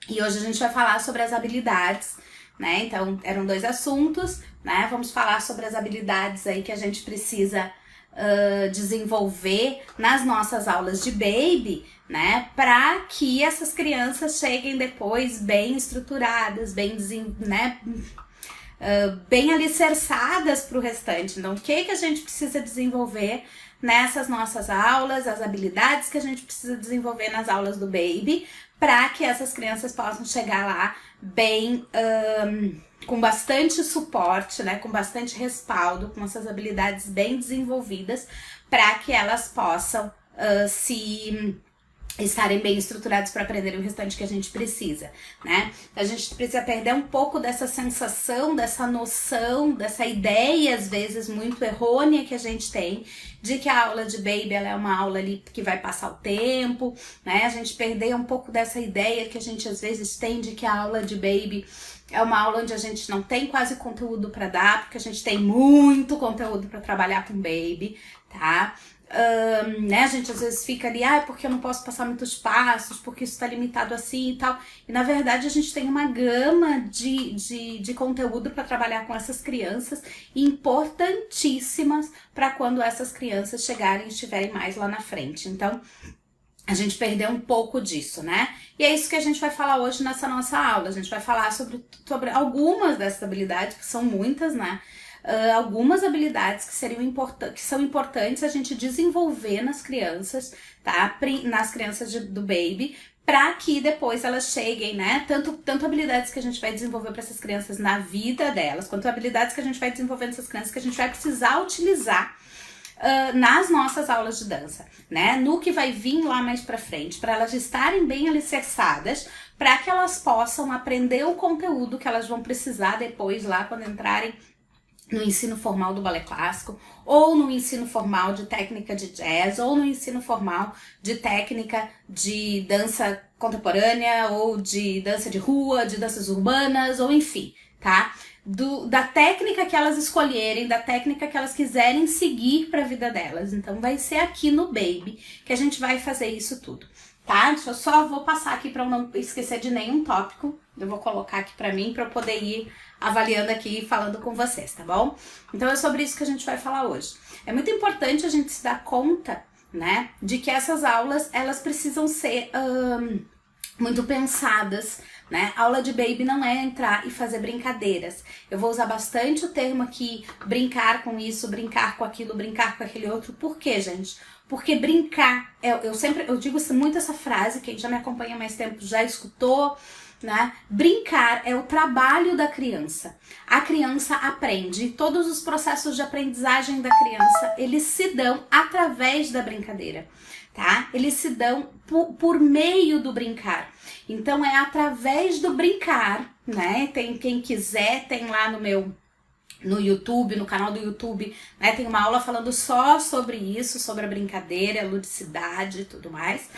E hoje a gente vai falar sobre as habilidades, né? Então, eram 2 assuntos, né? Vamos falar sobre as habilidades aí que a gente precisa desenvolver nas nossas aulas de baby, né? Para que essas crianças cheguem depois bem estruturadas, né? Bem alicerçadas para o restante. Então, o que a gente precisa desenvolver nessas nossas aulas, as habilidades que a gente precisa desenvolver nas aulas do baby, para que essas crianças possam chegar lá bem, com bastante suporte, né, com bastante respaldo, com essas habilidades bem desenvolvidas, para que elas possam estarem bem estruturados para aprenderem o restante que a gente precisa, né? A gente precisa perder um pouco dessa sensação, dessa noção, dessa ideia, às vezes, muito errônea que a gente tem, de que a aula de baby ela é uma aula ali que vai passar o tempo, né? A gente perder um pouco dessa ideia que a gente, às vezes, tem de que a aula de baby é uma aula onde a gente não tem quase conteúdo para dar, porque a gente tem muito conteúdo para trabalhar com baby, tá? Né, a gente às vezes fica ali, porque eu não posso passar muitos passos, porque isso tá limitado assim e tal, e na verdade a gente tem uma gama de conteúdo para trabalhar com essas crianças, importantíssimas para quando essas crianças chegarem e estiverem mais lá na frente. Então, a gente perdeu um pouco disso, né? E é isso que a gente vai falar hoje nessa nossa aula. A gente vai falar sobre algumas dessas habilidades, que são muitas, né? Algumas habilidades que são importantes a gente desenvolver nas crianças, tá? Nas crianças do baby, para que depois elas cheguem, né? Tanto habilidades que a gente vai desenvolver para essas crianças na vida delas, quanto habilidades que a gente vai desenvolver nessas crianças que a gente vai precisar utilizar nas nossas aulas de dança, né? No que vai vir lá mais pra frente, para elas estarem bem alicerçadas, para que elas possam aprender o conteúdo que elas vão precisar depois lá quando entrarem no ensino formal do balé clássico, ou no ensino formal de técnica de jazz, ou no ensino formal de técnica de dança contemporânea, ou de dança de rua, de danças urbanas, ou enfim, tá? Da técnica que elas escolherem, da técnica que elas quiserem seguir para a vida delas. Então vai ser aqui no Baby que a gente vai fazer isso tudo, tá? Eu só vou passar aqui para eu não esquecer de nenhum tópico. Eu vou colocar aqui para mim para eu poder ir avaliando aqui e falando com vocês, tá bom? Então é sobre isso que a gente vai falar hoje. É muito importante a gente se dar conta, né, de que essas aulas elas precisam ser muito pensadas, né? Aula de baby não é entrar e fazer brincadeiras. Eu vou usar bastante o termo aqui, brincar com isso, brincar com aquilo, brincar com aquele outro. Por quê, gente? Porque brincar, eu digo muito essa frase, quem já me acompanha há mais tempo já escutou, né? Brincar é o trabalho da criança. A criança aprende, todos os processos de aprendizagem da criança, eles se dão através da brincadeira, tá? Eles se dão por meio do brincar. Então é através do brincar, né? Tem quem quiser, tem lá no YouTube, no canal do YouTube, né? Tem uma aula falando só sobre isso, sobre a brincadeira, a ludicidade e tudo mais,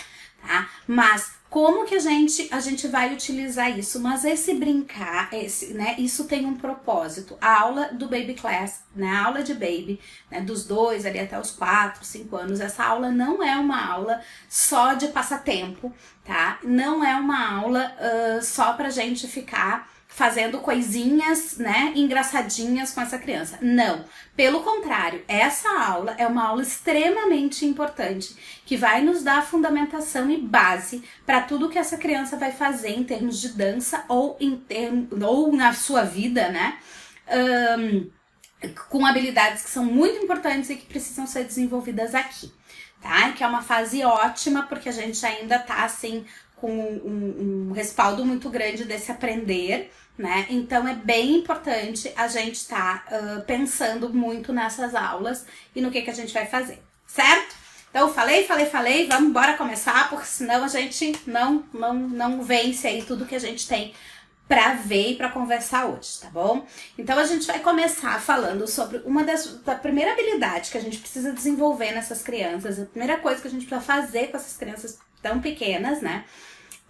tá? Mas como que a gente vai utilizar isso? Mas esse brincar, né, isso tem um propósito. A aula do Baby Class, né, a aula de Baby, né, dos 2 ali até os 4, 5 anos, essa aula não é uma aula só de passatempo, tá? Não é uma aula só pra gente ficar fazendo coisinhas, né, engraçadinhas com essa criança. Não, pelo contrário, essa aula é uma aula extremamente importante, que vai nos dar a fundamentação e base para tudo que essa criança vai fazer em termos de dança ou na sua vida, né, com habilidades que são muito importantes e que precisam ser desenvolvidas aqui, tá? Que é uma fase ótima, porque a gente ainda tá, assim, com um respaldo muito grande desse aprender, né? Então é bem importante a gente estar pensando muito nessas aulas e no que a gente vai fazer, certo? Então falei, vamos embora começar, porque senão a gente não vence aí tudo que a gente tem pra ver e pra conversar hoje, tá bom? Então a gente vai começar falando sobre da primeira habilidade que a gente precisa desenvolver nessas crianças, a primeira coisa que a gente precisa fazer com essas crianças tão pequenas, né?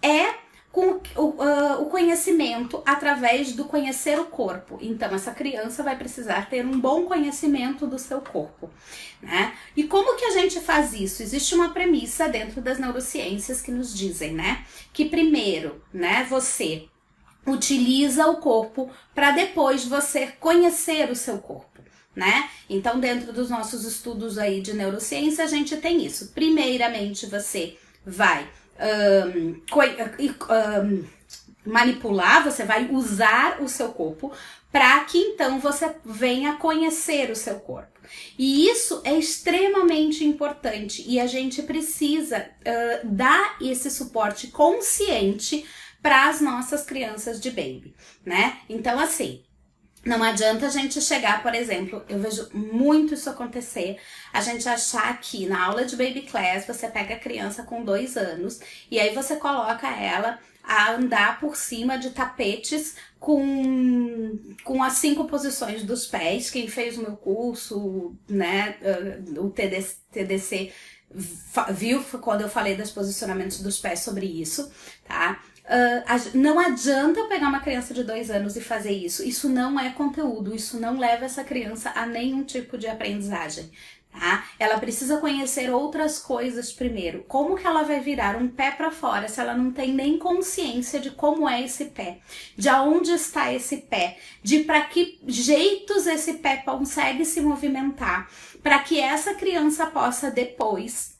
É com o conhecimento através do conhecer o corpo. Então, essa criança vai precisar ter um bom conhecimento do seu corpo, né? E como que a gente faz isso? Existe uma premissa dentro das neurociências que nos dizem, né? Que primeiro, né, você utiliza o corpo para depois você conhecer o seu corpo, né? Então, dentro dos nossos estudos aí de neurociência, a gente tem isso. Primeiramente, você vai manipular, você vai usar o seu corpo para que então você venha conhecer o seu corpo. E isso é extremamente importante e a gente precisa dar esse suporte consciente para as nossas crianças de baby, né? Então, assim, não adianta a gente chegar, por exemplo, eu vejo muito isso acontecer, a gente achar que na aula de baby class você pega a criança com 2 anos e aí você coloca ela a andar por cima de tapetes com as 5 posições dos pés. Quem fez o meu curso, né, o TDC, viu quando eu falei dos posicionamentos dos pés sobre isso, tá? Não adianta eu pegar uma criança de 2 anos e fazer isso. Isso não é conteúdo, isso não leva essa criança a nenhum tipo de aprendizagem, tá? Ela precisa conhecer outras coisas primeiro. Como que ela vai virar um pé para fora se ela não tem nem consciência de como é esse pé, de aonde está esse pé, de para que jeitos esse pé consegue se movimentar, para que essa criança possa depois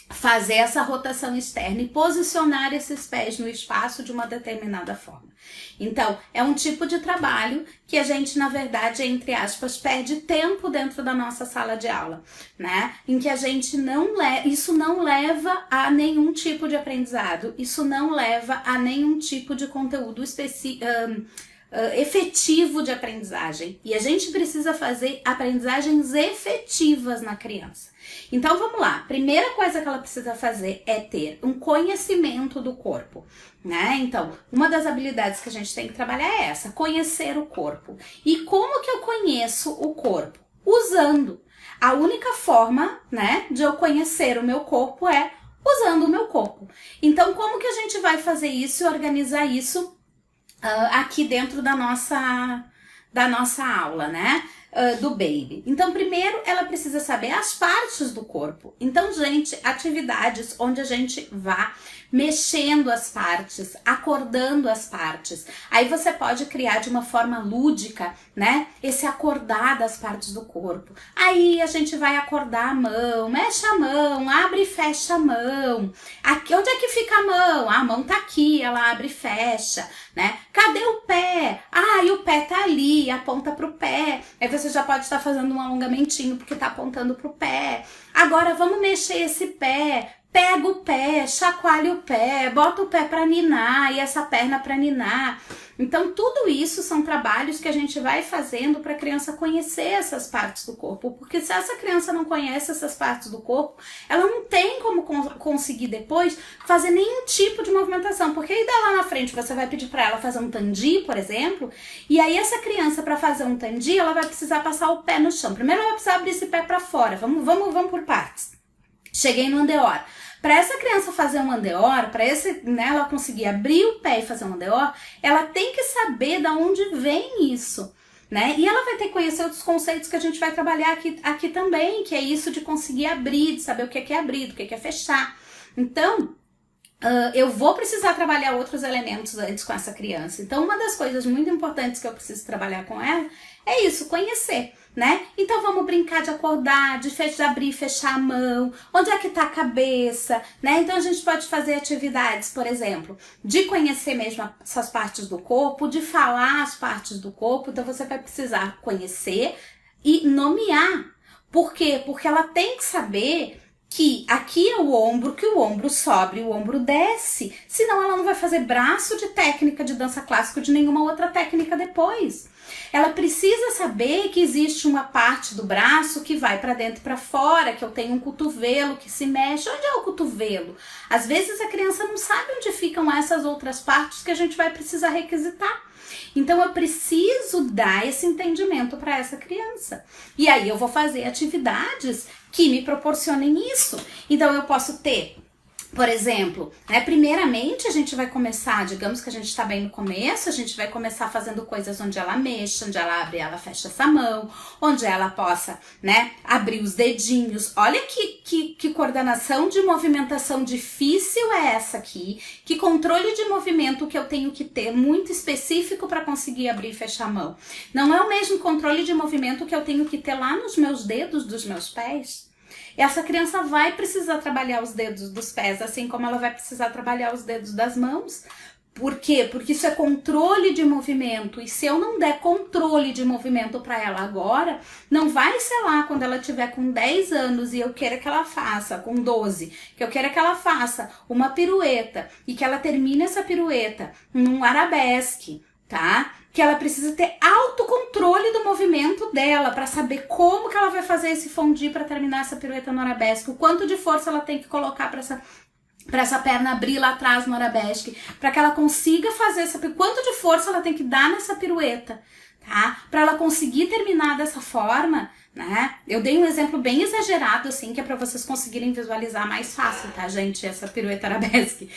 fazer essa rotação externa e posicionar esses pés no espaço de uma determinada forma. Então, é um tipo de trabalho que a gente, na verdade, entre aspas, perde tempo dentro da nossa sala de aula, né? Em que a gente isso não leva a nenhum tipo de aprendizado, isso não leva a nenhum tipo de conteúdo efetivo de aprendizagem. E a gente precisa fazer aprendizagens efetivas na criança. Então vamos lá, primeira coisa que ela precisa fazer é ter um conhecimento do corpo, né? Então, uma das habilidades que a gente tem que trabalhar é essa, conhecer o corpo. E como que eu conheço o corpo? Usando. A única forma, né, de eu conhecer o meu corpo é usando o meu corpo. Então, como que a gente vai fazer isso e organizar isso aqui dentro da nossa aula, né? Do baby. Então, primeiro, ela precisa saber as partes do corpo. Então, gente, atividades onde a gente vá mexendo as partes, acordando as partes. Aí você pode criar de uma forma lúdica, né? Esse acordar das partes do corpo. Aí a gente vai acordar a mão, mexe a mão, abre e fecha a mão. Aqui, onde é que fica a mão? A mão tá aqui, ela abre e fecha, né? Cadê o pé? E o pé tá ali, aponta pro pé. Aí você já pode estar fazendo um alongamentinho porque tá apontando pro pé. Agora vamos mexer esse pé. Pega o pé, chacoalha o pé, bota o pé para ninar e essa perna para ninar. Então, tudo isso são trabalhos que a gente vai fazendo para a criança conhecer essas partes do corpo. Porque se essa criança não conhece essas partes do corpo, ela não tem como conseguir depois fazer nenhum tipo de movimentação. Porque aí lá na frente você vai pedir para ela fazer um tandi, por exemplo, e aí essa criança, para fazer um tandi, ela vai precisar passar o pé no chão. Primeiro ela vai precisar abrir esse pé para fora. Vamos por partes. Cheguei no andeor. Para essa criança fazer um andeor, para ela conseguir abrir o pé e fazer um andeor, ela tem que saber de onde vem isso, né? E ela vai ter que conhecer outros conceitos que a gente vai trabalhar aqui também, que é isso de conseguir abrir, de saber o que é abrir, o que é fechar. Então, eu vou precisar trabalhar outros elementos antes com essa criança. Então, uma das coisas muito importantes que eu preciso trabalhar com ela é isso, conhecer, né? Então, vamos brincar de acordar, de abrir e fechar a mão, onde é que tá a cabeça, né? Então, a gente pode fazer atividades, por exemplo, de conhecer mesmo essas partes do corpo, de falar as partes do corpo. Então, você vai precisar conhecer e nomear. Por quê? Porque ela tem que saber que aqui é o ombro, que o ombro sobe e o ombro desce. Senão ela não vai fazer braço de técnica de dança clássica, de nenhuma outra técnica depois. Ela precisa saber que existe uma parte do braço que vai para dentro e para fora, que eu tenho um cotovelo que se mexe. Onde é o cotovelo? Às vezes a criança não sabe onde ficam essas outras partes que a gente vai precisar requisitar. Então eu preciso dar esse entendimento para essa criança. E aí eu vou fazer atividades que me proporcionem isso. Então eu posso ter Por exemplo, né, primeiramente a gente vai começar, digamos que a gente está bem no começo, a gente vai começar fazendo coisas onde ela mexa, onde ela abre, ela fecha essa mão, onde ela possa, né, abrir os dedinhos. Olha que coordenação de movimentação difícil é essa aqui, que controle de movimento que eu tenho que ter muito específico para conseguir abrir e fechar a mão. Não é o mesmo controle de movimento que eu tenho que ter lá nos meus dedos dos meus pés. Essa criança vai precisar trabalhar os dedos dos pés, assim como ela vai precisar trabalhar os dedos das mãos. Por quê? Porque isso é controle de movimento. E se eu não der controle de movimento para ela agora, não vai ser lá quando ela tiver com 10 anos e eu queira que ela faça, com 12, que eu queira que ela faça uma pirueta e que ela termine essa pirueta num arabesque, tá? Que ela precisa ter autocontrole do movimento dela para saber como que ela vai fazer esse fondue para terminar essa pirueta no arabesque, o quanto de força ela tem que colocar para essa perna abrir lá atrás no arabesque, para que ela consiga fazer quanto de força ela tem que dar nessa pirueta, tá? Para ela conseguir terminar dessa forma, né? Eu dei um exemplo bem exagerado, assim, que é para vocês conseguirem visualizar mais fácil, tá, gente? Essa pirueta arabesque,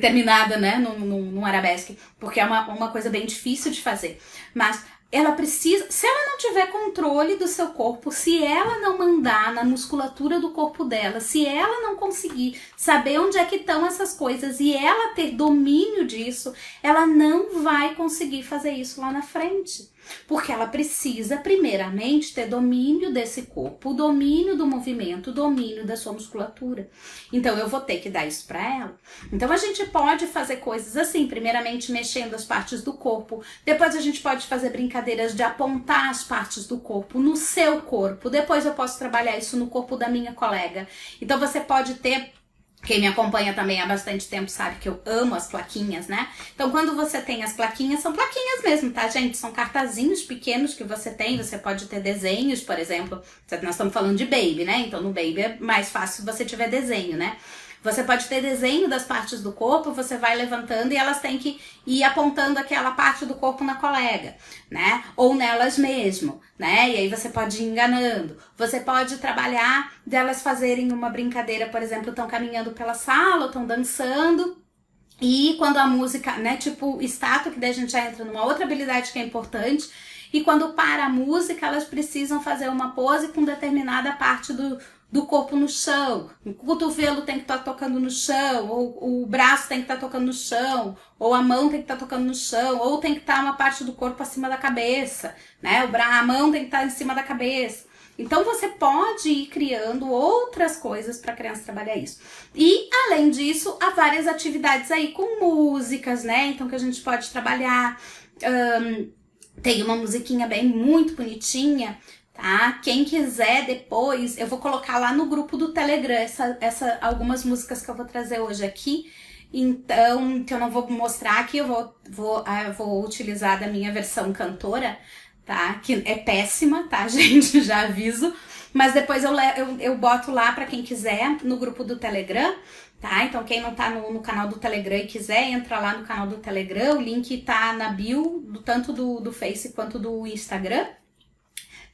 terminada, né, num arabesque, porque é uma coisa bem difícil de fazer. Mas ela precisa, se ela não tiver controle do seu corpo, se ela não mandar na musculatura do corpo dela, se ela não conseguir saber onde é que estão essas coisas e ela ter domínio disso, ela não vai conseguir fazer isso lá na frente. Porque ela precisa, primeiramente, ter domínio desse corpo, o domínio do movimento, o domínio da sua musculatura. Então, eu vou ter que dar isso para ela. Então, a gente pode fazer coisas assim, primeiramente mexendo as partes do corpo, depois a gente pode fazer brincadeiras de apontar as partes do corpo no seu corpo, depois eu posso trabalhar isso no corpo da minha colega. Então, você pode ter... Quem me acompanha também há bastante tempo sabe que eu amo as plaquinhas, né? Então, quando você tem as plaquinhas, são plaquinhas mesmo, tá, gente? São cartazinhos pequenos que você tem. Você pode ter desenhos, por exemplo. Nós estamos falando de baby, né? Então, no baby é mais fácil se você tiver desenho, né? Você pode ter desenho das partes do corpo, você vai levantando e elas têm que ir apontando aquela parte do corpo na colega, né? Ou nelas mesmo, né? E aí você pode ir enganando. Você pode trabalhar delas fazerem uma brincadeira, por exemplo, estão caminhando pela sala, estão dançando. E quando a música, né, tipo estátua, que daí a gente já entra numa outra habilidade que é importante. E quando para a música, elas precisam fazer uma pose com determinada parte do corpo no chão. O cotovelo tem que estar tocando no chão, ou o braço tem que estar tocando no chão, ou a mão tem que estar tocando no chão, ou tem que estar uma parte do corpo acima da cabeça, né? A mão tem que estar em cima da cabeça. Então, você pode ir criando outras coisas para a criança trabalhar isso. E, além disso, há várias atividades aí com músicas, né? Então, que a gente pode trabalhar. Tem uma musiquinha bem muito bonitinha, tá? Quem quiser depois, eu vou colocar lá no grupo do Telegram algumas músicas que eu vou trazer hoje aqui. Então, que eu não vou mostrar aqui, eu vou utilizar da minha versão cantora, tá? Que é péssima, tá, gente? Já aviso. Mas depois eu boto lá pra quem quiser no grupo do Telegram, tá? Então, quem não tá no canal do Telegram e quiser, entra lá no canal do Telegram. O link tá na bio, tanto do Face quanto do Instagram.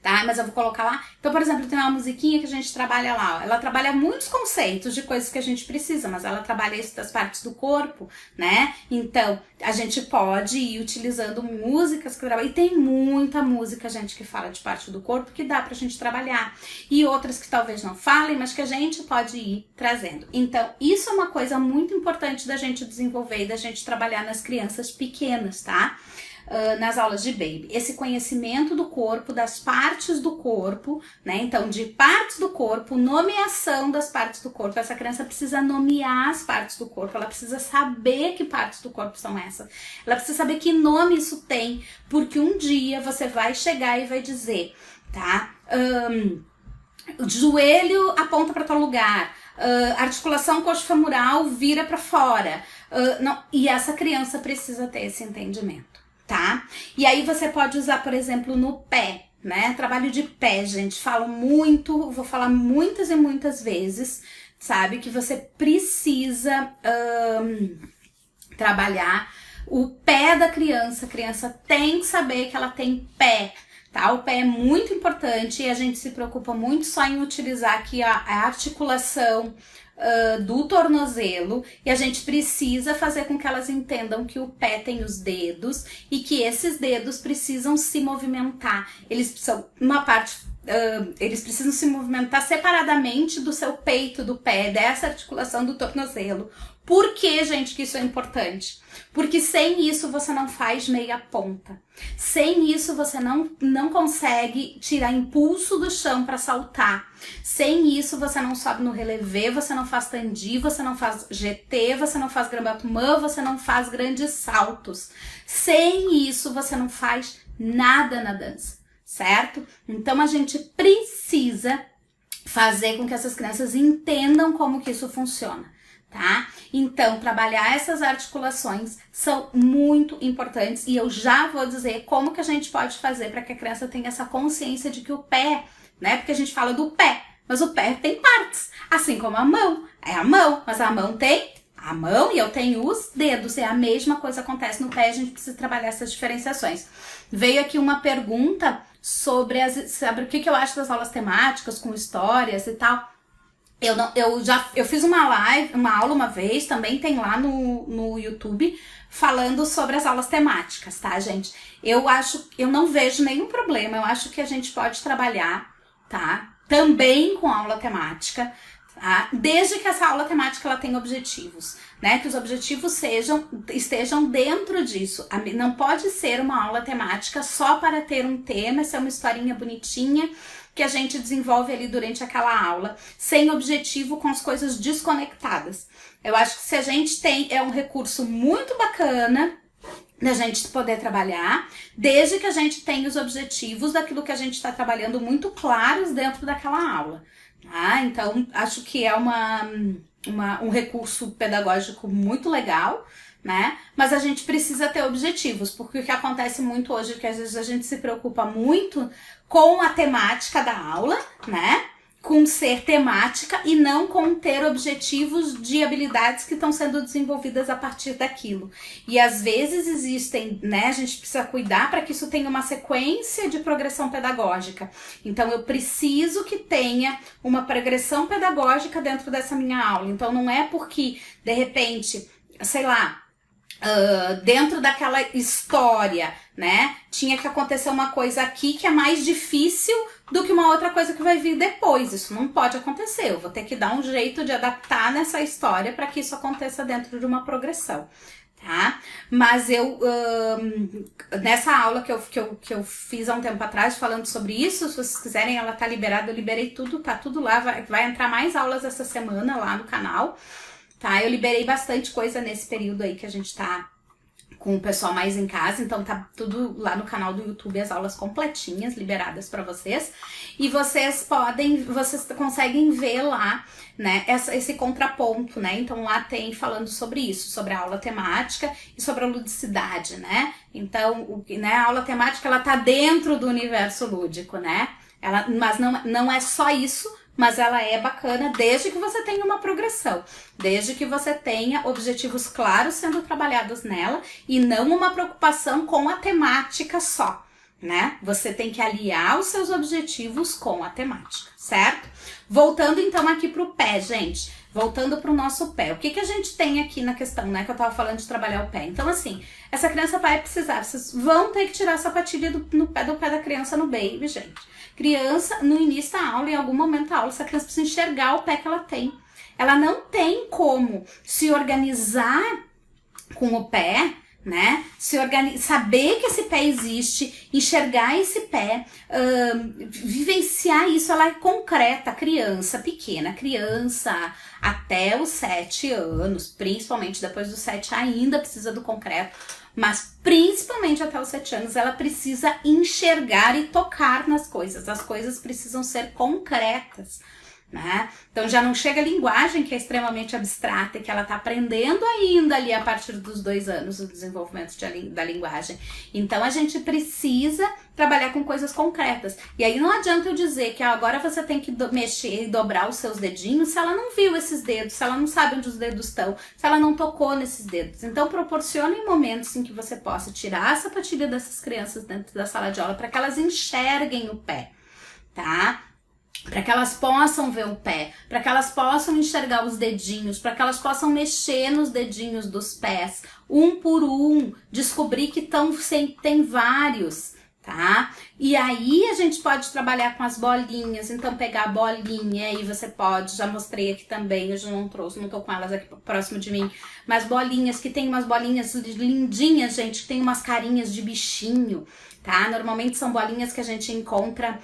Tá? Mas eu vou colocar lá. Então, por exemplo, tem uma musiquinha que a gente trabalha lá, ó. Ela trabalha muitos conceitos de coisas que a gente precisa, mas ela trabalha isso das partes do corpo, né? Então, a gente pode ir utilizando músicas que trabalham. E tem muita música, gente, que fala de parte do corpo que dá pra gente trabalhar. E outras que talvez não falem, mas que a gente pode ir trazendo. Então, isso é uma coisa muito importante da gente desenvolver e da gente trabalhar nas crianças pequenas, tá? Nas aulas de baby, esse conhecimento do corpo, das partes do corpo, né? Então, de partes do corpo, nomeação das partes do corpo. Essa criança precisa nomear as partes do corpo, ela precisa saber que partes do corpo são essas, ela precisa saber que nome isso tem, porque um dia você vai chegar e vai dizer, tá? O joelho aponta para tal lugar, articulação coxofemoral vira para fora, não, e essa criança precisa ter esse entendimento. Tá? E aí você pode usar, por exemplo, no pé, né? Trabalho de pé, gente. Falo muito, vou falar muitas e muitas vezes, sabe? Que você precisa trabalhar o pé da criança. A criança tem que saber que ela tem pé, tá? O pé é muito importante e a gente se preocupa muito só em utilizar aqui a articulação do tornozelo, e a gente precisa fazer com que elas entendam que o pé tem os dedos e que esses dedos precisam se movimentar. Eles precisam, eles precisam se movimentar separadamente do seu peito do pé, dessa articulação do tornozelo. Por que, gente, que isso é importante? Porque sem isso você não faz meia ponta. Sem isso você não consegue tirar impulso do chão para saltar. Sem isso você não sobe no relevé, você não faz tandi, você não faz GT, você não faz grand battement, você não faz grandes saltos. Sem isso você não faz nada na dança, certo? Então a gente precisa fazer com que essas crianças entendam como que isso funciona. Tá? Então, trabalhar essas articulações são muito importantes e eu já vou dizer como que a gente pode fazer para que a criança tenha essa consciência de que o pé, né? Porque a gente fala do pé, mas o pé tem partes, assim como a mão. É a mão, mas a mão tem a mão e eu tenho os dedos. É a mesma coisa que acontece no pé, a gente precisa trabalhar essas diferenciações. Veio aqui uma pergunta sobre o que eu acho das aulas temáticas com histórias e tal. Eu fiz uma aula uma vez, também tem lá no YouTube, falando sobre as aulas temáticas, tá, gente? Eu não vejo nenhum problema, eu acho que a gente pode trabalhar, tá? Também com aula temática, tá? Desde que essa aula temática ela tenha objetivos, né? Que os objetivos estejam dentro disso. Não pode ser uma aula temática só para ter um tema, ser uma historinha bonitinha, que a gente desenvolve ali durante aquela aula, sem objetivo, com as coisas desconectadas. Eu acho que se a gente é um recurso muito bacana da gente poder trabalhar, desde que a gente tenha os objetivos daquilo que a gente está trabalhando muito claros dentro daquela aula. Tá? Então, acho que é um recurso pedagógico muito legal, né? Mas a gente precisa ter objetivos, porque o que acontece muito hoje é que às vezes a gente se preocupa muito com a temática da aula, né? Com ser temática e não com ter objetivos de habilidades que estão sendo desenvolvidas a partir daquilo. E às vezes existem, né? A gente precisa cuidar para que isso tenha uma sequência de progressão pedagógica. Então eu preciso que tenha uma progressão pedagógica dentro dessa minha aula. Então não é porque, de repente, sei lá, dentro daquela história, né, tinha que acontecer uma coisa aqui que é mais difícil do que uma outra coisa que vai vir depois. Isso não pode acontecer, eu vou ter que dar um jeito de adaptar nessa história para que isso aconteça dentro de uma progressão, tá? Mas nessa aula que eu fiz há um tempo atrás falando sobre isso, se vocês quiserem, ela tá liberada, eu liberei tudo, tá tudo lá, vai entrar mais aulas essa semana lá no canal. Tá, eu liberei bastante coisa nesse período aí que a gente tá com o pessoal mais em casa, então tá tudo lá no canal do YouTube, as aulas completinhas, liberadas pra vocês. E vocês conseguem ver lá, né, esse contraponto, né? Então lá tem falando sobre isso, sobre a aula temática e sobre a ludicidade, né? Então, a aula temática, ela tá dentro do universo lúdico, né? Mas não é só isso, mas ela é bacana desde que você tenha uma progressão, desde que você tenha objetivos claros sendo trabalhados nela e não uma preocupação com a temática só, né? Você tem que aliar os seus objetivos com a temática, certo? Voltando então aqui pro pé, gente, voltando pro nosso pé, o que a gente tem aqui na questão, né, que eu tava falando de trabalhar o pé? Então assim, essa criança vai precisar, vocês vão ter que tirar a sapatilha do pé da criança no baby, gente. Criança, no início da aula, em algum momento da aula, essa criança precisa enxergar o pé que ela tem. Ela não tem como se organizar com o pé, né? Saber que esse pé existe, enxergar esse pé, vivenciar isso. Ela é concreta, criança pequena, criança até os 7 anos, principalmente depois dos 7 ainda precisa do concreto. Mas principalmente até os 7 anos, ela precisa enxergar e tocar nas coisas. As coisas precisam ser concretas, né? Então já não chega a linguagem, que é extremamente abstrata e que ela está aprendendo ainda ali a partir dos 2 anos, o desenvolvimento da linguagem. Então a gente precisa trabalhar com coisas concretas. E aí não adianta eu dizer que agora você tem que mexer e dobrar os seus dedinhos se ela não viu esses dedos, se ela não sabe onde os dedos estão, se ela não tocou nesses dedos. Então proporcione momentos em que você possa tirar a sapatilha dessas crianças dentro da sala de aula para que elas enxerguem o pé, tá? para que elas possam ver o pé, para que elas possam enxergar os dedinhos, para que elas possam mexer nos dedinhos dos pés, um por um, descobrir que tem vários, tá? E aí a gente pode trabalhar com as bolinhas, então pegar a bolinha, aí você pode, já mostrei aqui também, eu já não trouxe, não tô com elas aqui próximo de mim, mas bolinhas, que tem umas bolinhas lindinhas, gente, que tem umas carinhas de bichinho, tá? Normalmente são bolinhas que a gente encontra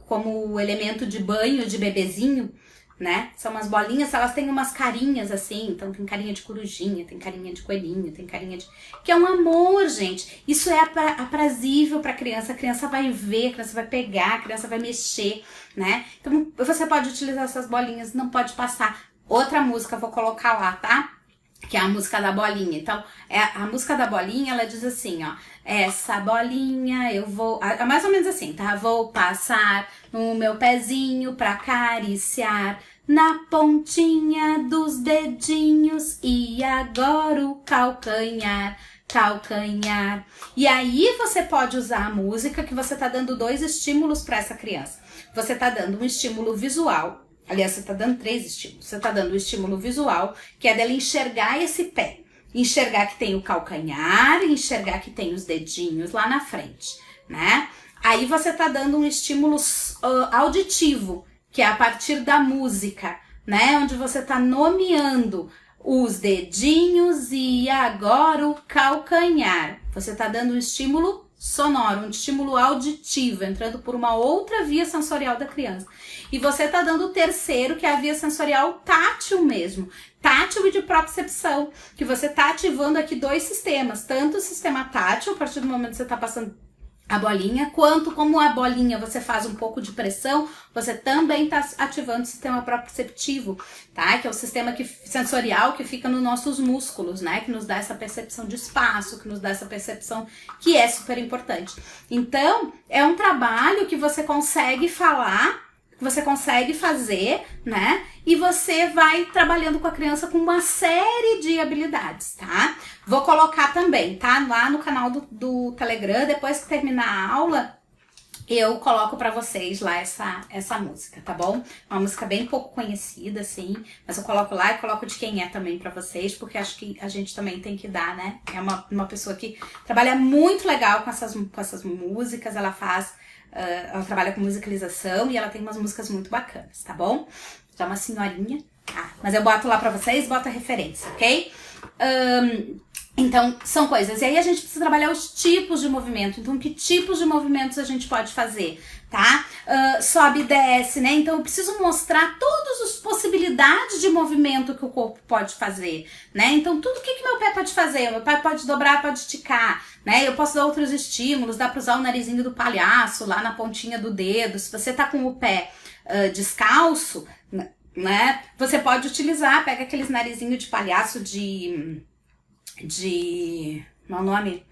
como elemento de banho de bebezinho, né? São umas bolinhas, elas têm umas carinhas assim, então tem carinha de corujinha, tem carinha de coelhinho, tem carinha de... que é um amor, gente. Isso é aprazível pra criança, a criança vai ver, a criança vai pegar, a criança vai mexer, né? Então você pode utilizar essas bolinhas, não pode passar. Outra música eu vou colocar lá, tá? Que é a música da bolinha. Então, a música da bolinha, ela diz assim, ó. Essa bolinha eu vou... É mais ou menos assim, tá? Vou passar no meu pezinho pra acariciar na pontinha dos dedinhos e agora o calcanhar, calcanhar. E aí você pode usar a música que você tá dando 2 estímulos pra essa criança. Você tá dando um estímulo visual. Aliás, você tá dando 3 estímulos. Você tá dando o estímulo visual, que é dela enxergar esse pé. Enxergar que tem o calcanhar, enxergar que tem os dedinhos lá na frente, né? Aí você tá dando um estímulo auditivo, que é a partir da música, né? Onde você tá nomeando os dedinhos e agora o calcanhar. Você tá dando um estímulo sonoro, um estímulo auditivo, entrando por uma outra via sensorial da criança. E você tá dando o terceiro, que é a via sensorial tátil mesmo. Tátil e de propriocepção, que você tá ativando aqui 2 sistemas, tanto o sistema tátil, a partir do momento que você tá passando a bolinha, quanto como a bolinha você faz um pouco de pressão, você também tá ativando o sistema proprioceptivo, tá? Que é o sistema sensorial que fica nos nossos músculos, né? Que nos dá essa percepção de espaço, que nos dá essa percepção que é super importante. Então, é um trabalho que você consegue falar, que você consegue fazer, né? E você vai trabalhando com a criança com uma série de habilidades, tá? Vou colocar também, tá? Lá no canal do Telegram, depois que terminar a aula, eu coloco pra vocês lá essa música, tá bom? Uma música bem pouco conhecida, assim, mas eu coloco lá e coloco de quem é também pra vocês, porque acho que a gente também tem que dar, né? É uma pessoa que trabalha muito legal com essas músicas, ela ela trabalha com musicalização e ela tem umas músicas muito bacanas, tá bom? Já uma senhorinha, tá? Mas eu boto lá pra vocês, boto a referência, ok? Então, são coisas. E aí a gente precisa trabalhar os tipos de movimento. Então, que tipos de movimentos a gente pode fazer, tá? Sobe e desce, né? Então, eu preciso mostrar todas as possibilidades de movimento que o corpo pode fazer, né? Então, tudo que meu pé pode fazer. Meu pé pode dobrar, pode esticar, né? Eu posso dar outros estímulos. Dá pra usar o narizinho do palhaço lá na pontinha do dedo. Se você tá com o pé descalço, né? Você pode utilizar, pega aqueles narizinhos de palhaço qual é o nome?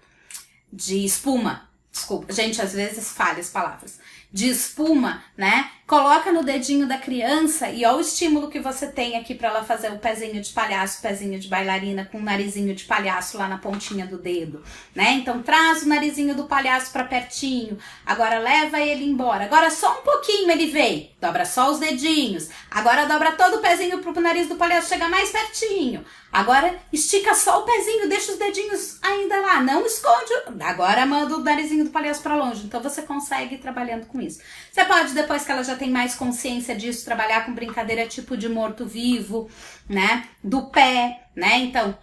De espuma. Desculpa, gente, às vezes falha as palavras. De espuma, né? Coloca no dedinho da criança e ó o estímulo que você tem aqui pra ela fazer o pezinho de palhaço, pezinho de bailarina com o narizinho de palhaço lá na pontinha do dedo, né? Então traz o narizinho do palhaço pra pertinho, agora leva ele embora, agora só um pouquinho ele veio, dobra só os dedinhos, agora dobra todo o pezinho pro nariz do palhaço chegar mais pertinho, agora estica só o pezinho, deixa os dedinhos ainda lá, não esconde, agora manda o narizinho do palhaço pra longe, então você consegue ir trabalhando com isso. Você pode, depois que ela já tem mais consciência disso, trabalhar com brincadeira tipo de morto-vivo, né? Do pé, né? Então,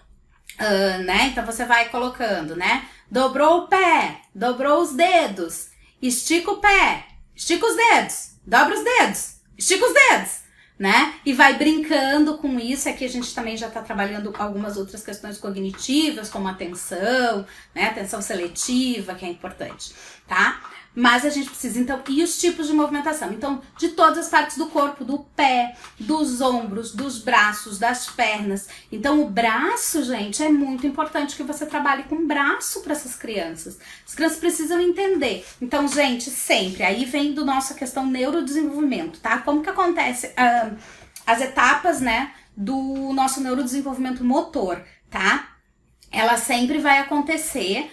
então você vai colocando, né? Dobrou o pé, dobrou os dedos, estica o pé, estica os dedos, dobra os dedos, estica os dedos, né? E vai brincando com isso. Aqui a gente também já tá trabalhando algumas outras questões cognitivas, como atenção, né? Atenção seletiva, que é importante, tá? Mas a gente precisa, então, e os tipos de movimentação? Então, de todas as partes do corpo, do pé, dos ombros, dos braços, das pernas. Então, o braço, gente, é muito importante que você trabalhe com o braço para essas crianças. As crianças precisam entender. Então, gente, sempre, aí vem do nossa questão neurodesenvolvimento, tá? Como que acontece as etapas, né, do nosso neurodesenvolvimento motor, tá? Ela sempre vai acontecer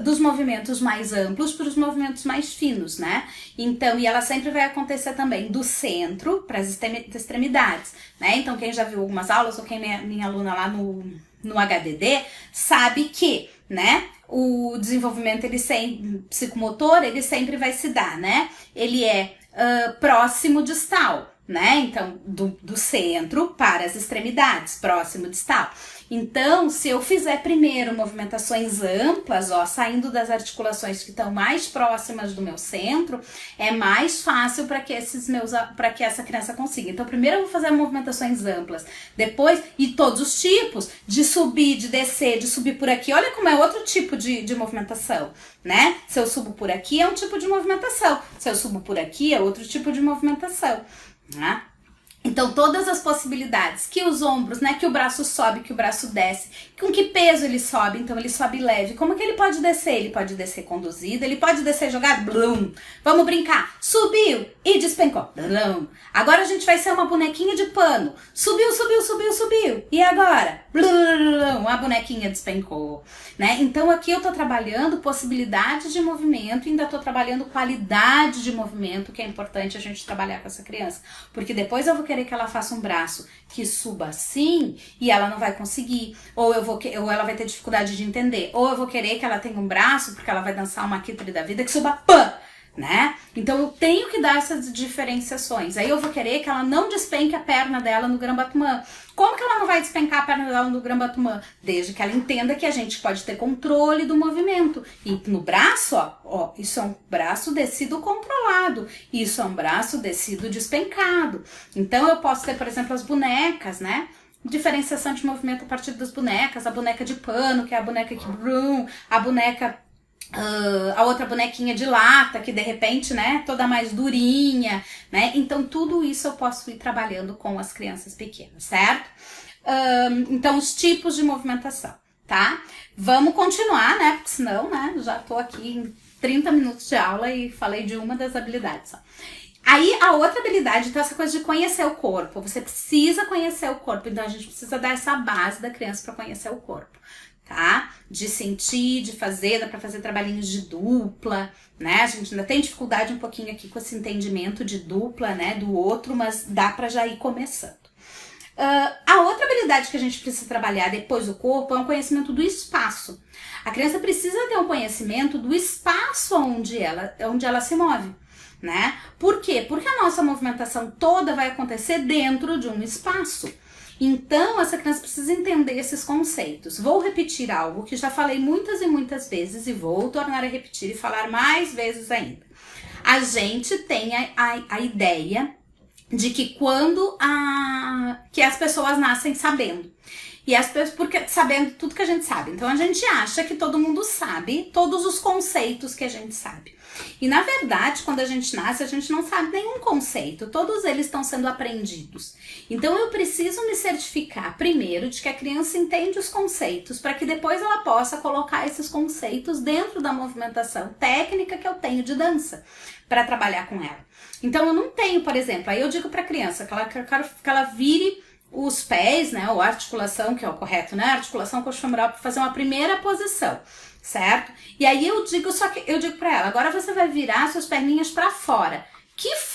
dos movimentos mais amplos para os movimentos mais finos, né? Então, e ela sempre vai acontecer também do centro para as extremidades, né? Então, quem já viu algumas aulas, ou quem é minha aluna lá no HDD, sabe que, né, o desenvolvimento psicomotor, ele sempre vai se dar, né? Ele é próximo distal, né? Então, do centro para as extremidades, próximo distal. Então, se eu fizer primeiro movimentações amplas, ó, saindo das articulações que estão mais próximas do meu centro, é mais fácil para que essa criança consiga. Então, primeiro eu vou fazer movimentações amplas, depois, e todos os tipos, de subir, de descer, de subir por aqui. Olha como é outro tipo de movimentação, né? Se eu subo por aqui, é um tipo de movimentação. Se eu subo por aqui, é outro tipo de movimentação, né? Então, todas as possibilidades, que os ombros, né, que o braço sobe, que o braço desce, com que peso ele sobe, então ele sobe leve. Como que ele pode descer? Ele pode descer conduzido, ele pode descer jogado, blum. Vamos brincar, subiu e despencou, blum. Agora a gente vai ser uma bonequinha de pano, subiu, subiu, subiu, subiu, e agora? Blum, a bonequinha despencou, né? Então aqui eu tô trabalhando possibilidades de movimento, ainda tô trabalhando qualidade de movimento, que é importante a gente trabalhar com essa criança, porque depois eu vou querer que ela faça um braço que suba assim e ela não vai conseguir, ou ela vai ter dificuldade de entender, ou eu vou querer que ela tenha um braço porque ela vai dançar uma kitri da vida que suba pã, né? Então eu tenho que dar essas diferenciações. Aí eu vou querer que ela não despenque a perna dela no Grambatumã. Como que ela não vai despencar a perna dela no Grambatumã? Desde que ela entenda que a gente pode ter controle do movimento. E no braço, ó, isso é um braço descido controlado. Isso é um braço descido despencado. Então eu posso ter, por exemplo, as bonecas, né? Diferenciação de movimento a partir das bonecas. A boneca de pano, que é a boneca que brum, a boneca... a outra bonequinha de lata, que de repente, né, toda mais durinha, né? Então, tudo isso eu posso ir trabalhando com as crianças pequenas, certo? Então, os tipos de movimentação, tá? Vamos continuar, né? Porque senão, né, já tô aqui em 30 minutos de aula e falei de uma das habilidades só. Aí, a outra habilidade, então, essa coisa de conhecer o corpo. Você precisa conhecer o corpo, então a gente precisa dar essa base da criança para conhecer o corpo. Tá? De sentir, de fazer, dá pra fazer trabalhinhos de dupla, né? A gente ainda tem dificuldade um pouquinho aqui com esse entendimento de dupla, né? Do outro, mas dá pra já ir começando. A outra habilidade que a gente precisa trabalhar depois do corpo é um conhecimento do espaço. A criança precisa ter um conhecimento do espaço onde ela se move, né? Por quê? Porque a nossa movimentação toda vai acontecer dentro de um espaço. Então, essa criança precisa entender esses conceitos. Vou repetir algo que já falei muitas e muitas vezes e vou tornar a repetir e falar mais vezes ainda. A gente tem a ideia de que que as pessoas nascem sabendo. E as pessoas, porque sabendo tudo que a gente sabe. Então, a gente acha que todo mundo sabe todos os conceitos que a gente sabe. E, na verdade, quando a gente nasce, a gente não sabe nenhum conceito. Todos eles estão sendo aprendidos. Então, eu preciso me certificar, primeiro, de que a criança entende os conceitos, para que depois ela possa colocar esses conceitos dentro da movimentação técnica que eu tenho de dança, para trabalhar com ela. Então, eu não tenho, por exemplo, aí eu digo para a criança que ela vire os pés, né, ou a articulação, que é o correto, né, a articulação coxofemoral, para fazer uma primeira posição, certo? E aí eu digo para ela, agora você vai virar suas perninhas para fora.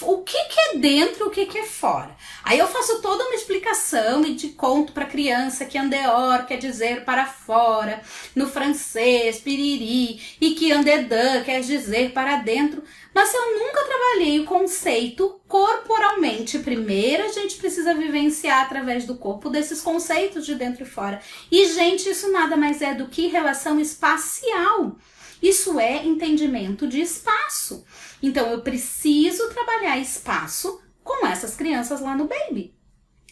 O que é dentro, o que é fora? Aí eu faço toda uma explicação e te conto para a criança que en dehors quer dizer para fora, no francês, piriri, e que en dedans quer dizer para dentro. Mas eu nunca trabalhei o conceito corporalmente. Primeiro a gente precisa vivenciar através do corpo desses conceitos de dentro e fora. E, gente, isso nada mais é do que relação espacial. Isso é entendimento de espaço. Então, eu preciso trabalhar espaço com essas crianças lá no Baby,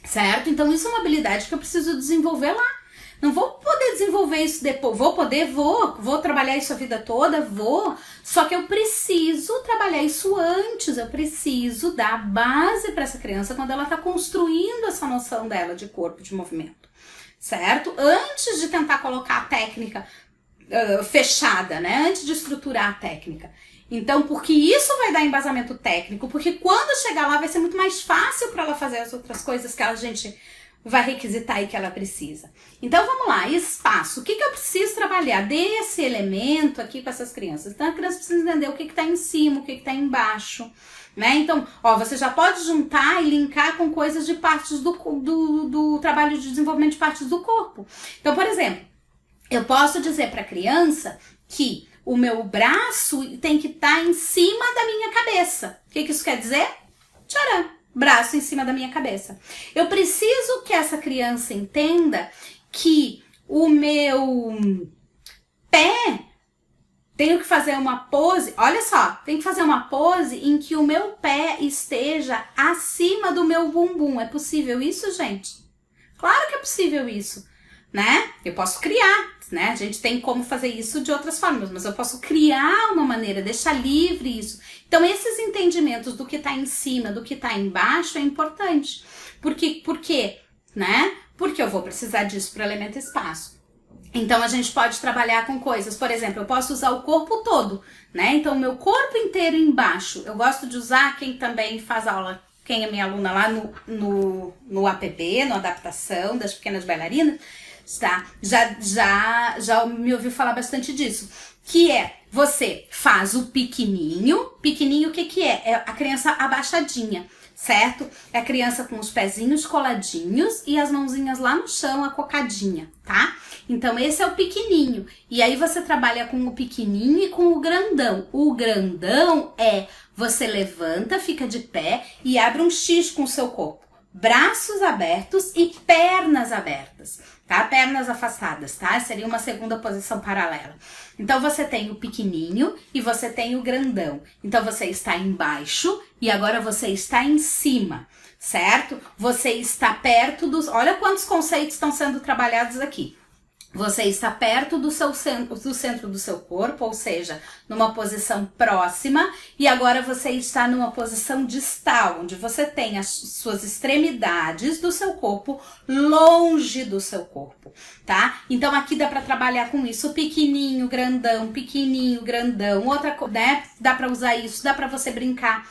certo? Então, isso é uma habilidade que eu preciso desenvolver lá. Não vou poder desenvolver isso depois. Vou trabalhar isso a vida toda, vou. Só que eu preciso trabalhar isso antes. Eu preciso dar base para essa criança quando ela está construindo essa noção dela de corpo, de movimento, certo? Antes de tentar colocar a técnica fechada, né? Antes de estruturar a técnica. Então, porque isso vai dar embasamento técnico, porque quando chegar lá vai ser muito mais fácil para ela fazer as outras coisas que a gente vai requisitar e que ela precisa. Então vamos lá, espaço. O que eu preciso trabalhar desse elemento aqui com essas crianças? Então a criança precisa entender o que está em cima, o que está embaixo, né? Então, ó, você já pode juntar e linkar com coisas de partes do trabalho de desenvolvimento de partes do corpo. Então, por exemplo, eu posso dizer para a criança que o meu braço tem que estar em cima da minha cabeça. O que isso quer dizer? Tcharam! Braço em cima da minha cabeça. Eu preciso que essa criança entenda que o meu pé, tenho que fazer uma pose, olha só, tem que fazer uma pose em que o meu pé esteja acima do meu bumbum. É possível isso, gente? Claro que é possível isso, né? Eu posso criar, né? A gente tem como fazer isso de outras formas, mas eu posso criar uma maneira, deixar livre isso. Então, esses entendimentos do que está em cima, do que está embaixo é importante. Por quê? Né? Porque eu vou precisar disso para o elemento espaço. Então, a gente pode trabalhar com coisas, por exemplo, eu posso usar o corpo todo, né? Então, o meu corpo inteiro embaixo. Eu gosto de usar, quem também faz aula, quem é minha aluna lá no APB, no Adaptação das Pequenas Bailarinas, tá? Já me ouviu falar bastante disso. Que é, você faz o pequenininho o que é? É a criança abaixadinha, certo? É a criança com os pezinhos coladinhos e as mãozinhas lá no chão, acocadinha, tá? Então esse é o pequenininho. E aí você trabalha com o pequenininho e com o grandão. O grandão é, você levanta, fica de pé e abre um X com o seu corpo. Braços abertos e pernas abertas, tá? Pernas afastadas, tá? Seria uma segunda posição paralela. Então, você tem o pequenininho e você tem o grandão. Então, você está embaixo e agora você está em cima, certo? Você está perto dos... Olha quantos conceitos estão sendo trabalhados aqui. Você está perto do centro do seu corpo, ou seja, numa posição próxima, e agora você está numa posição distal, onde você tem as suas extremidades do seu corpo longe do seu corpo, tá? Então aqui dá para trabalhar com isso, pequenininho, grandão, outra, né? Dá para usar isso, dá para você brincar.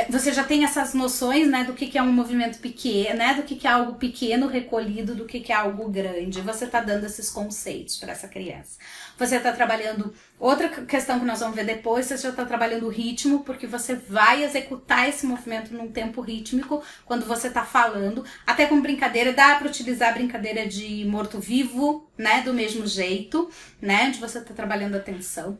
Você já tem essas noções, né, do que é um movimento pequeno, né, do que é algo pequeno recolhido, do que é algo grande. Você tá dando esses conceitos para essa criança. Você tá trabalhando, outra questão que nós vamos ver depois, você já tá trabalhando o ritmo, porque você vai executar esse movimento num tempo rítmico, quando você tá falando, até com brincadeira, dá para utilizar a brincadeira de morto-vivo, né, do mesmo jeito, né, onde você tá trabalhando a atenção.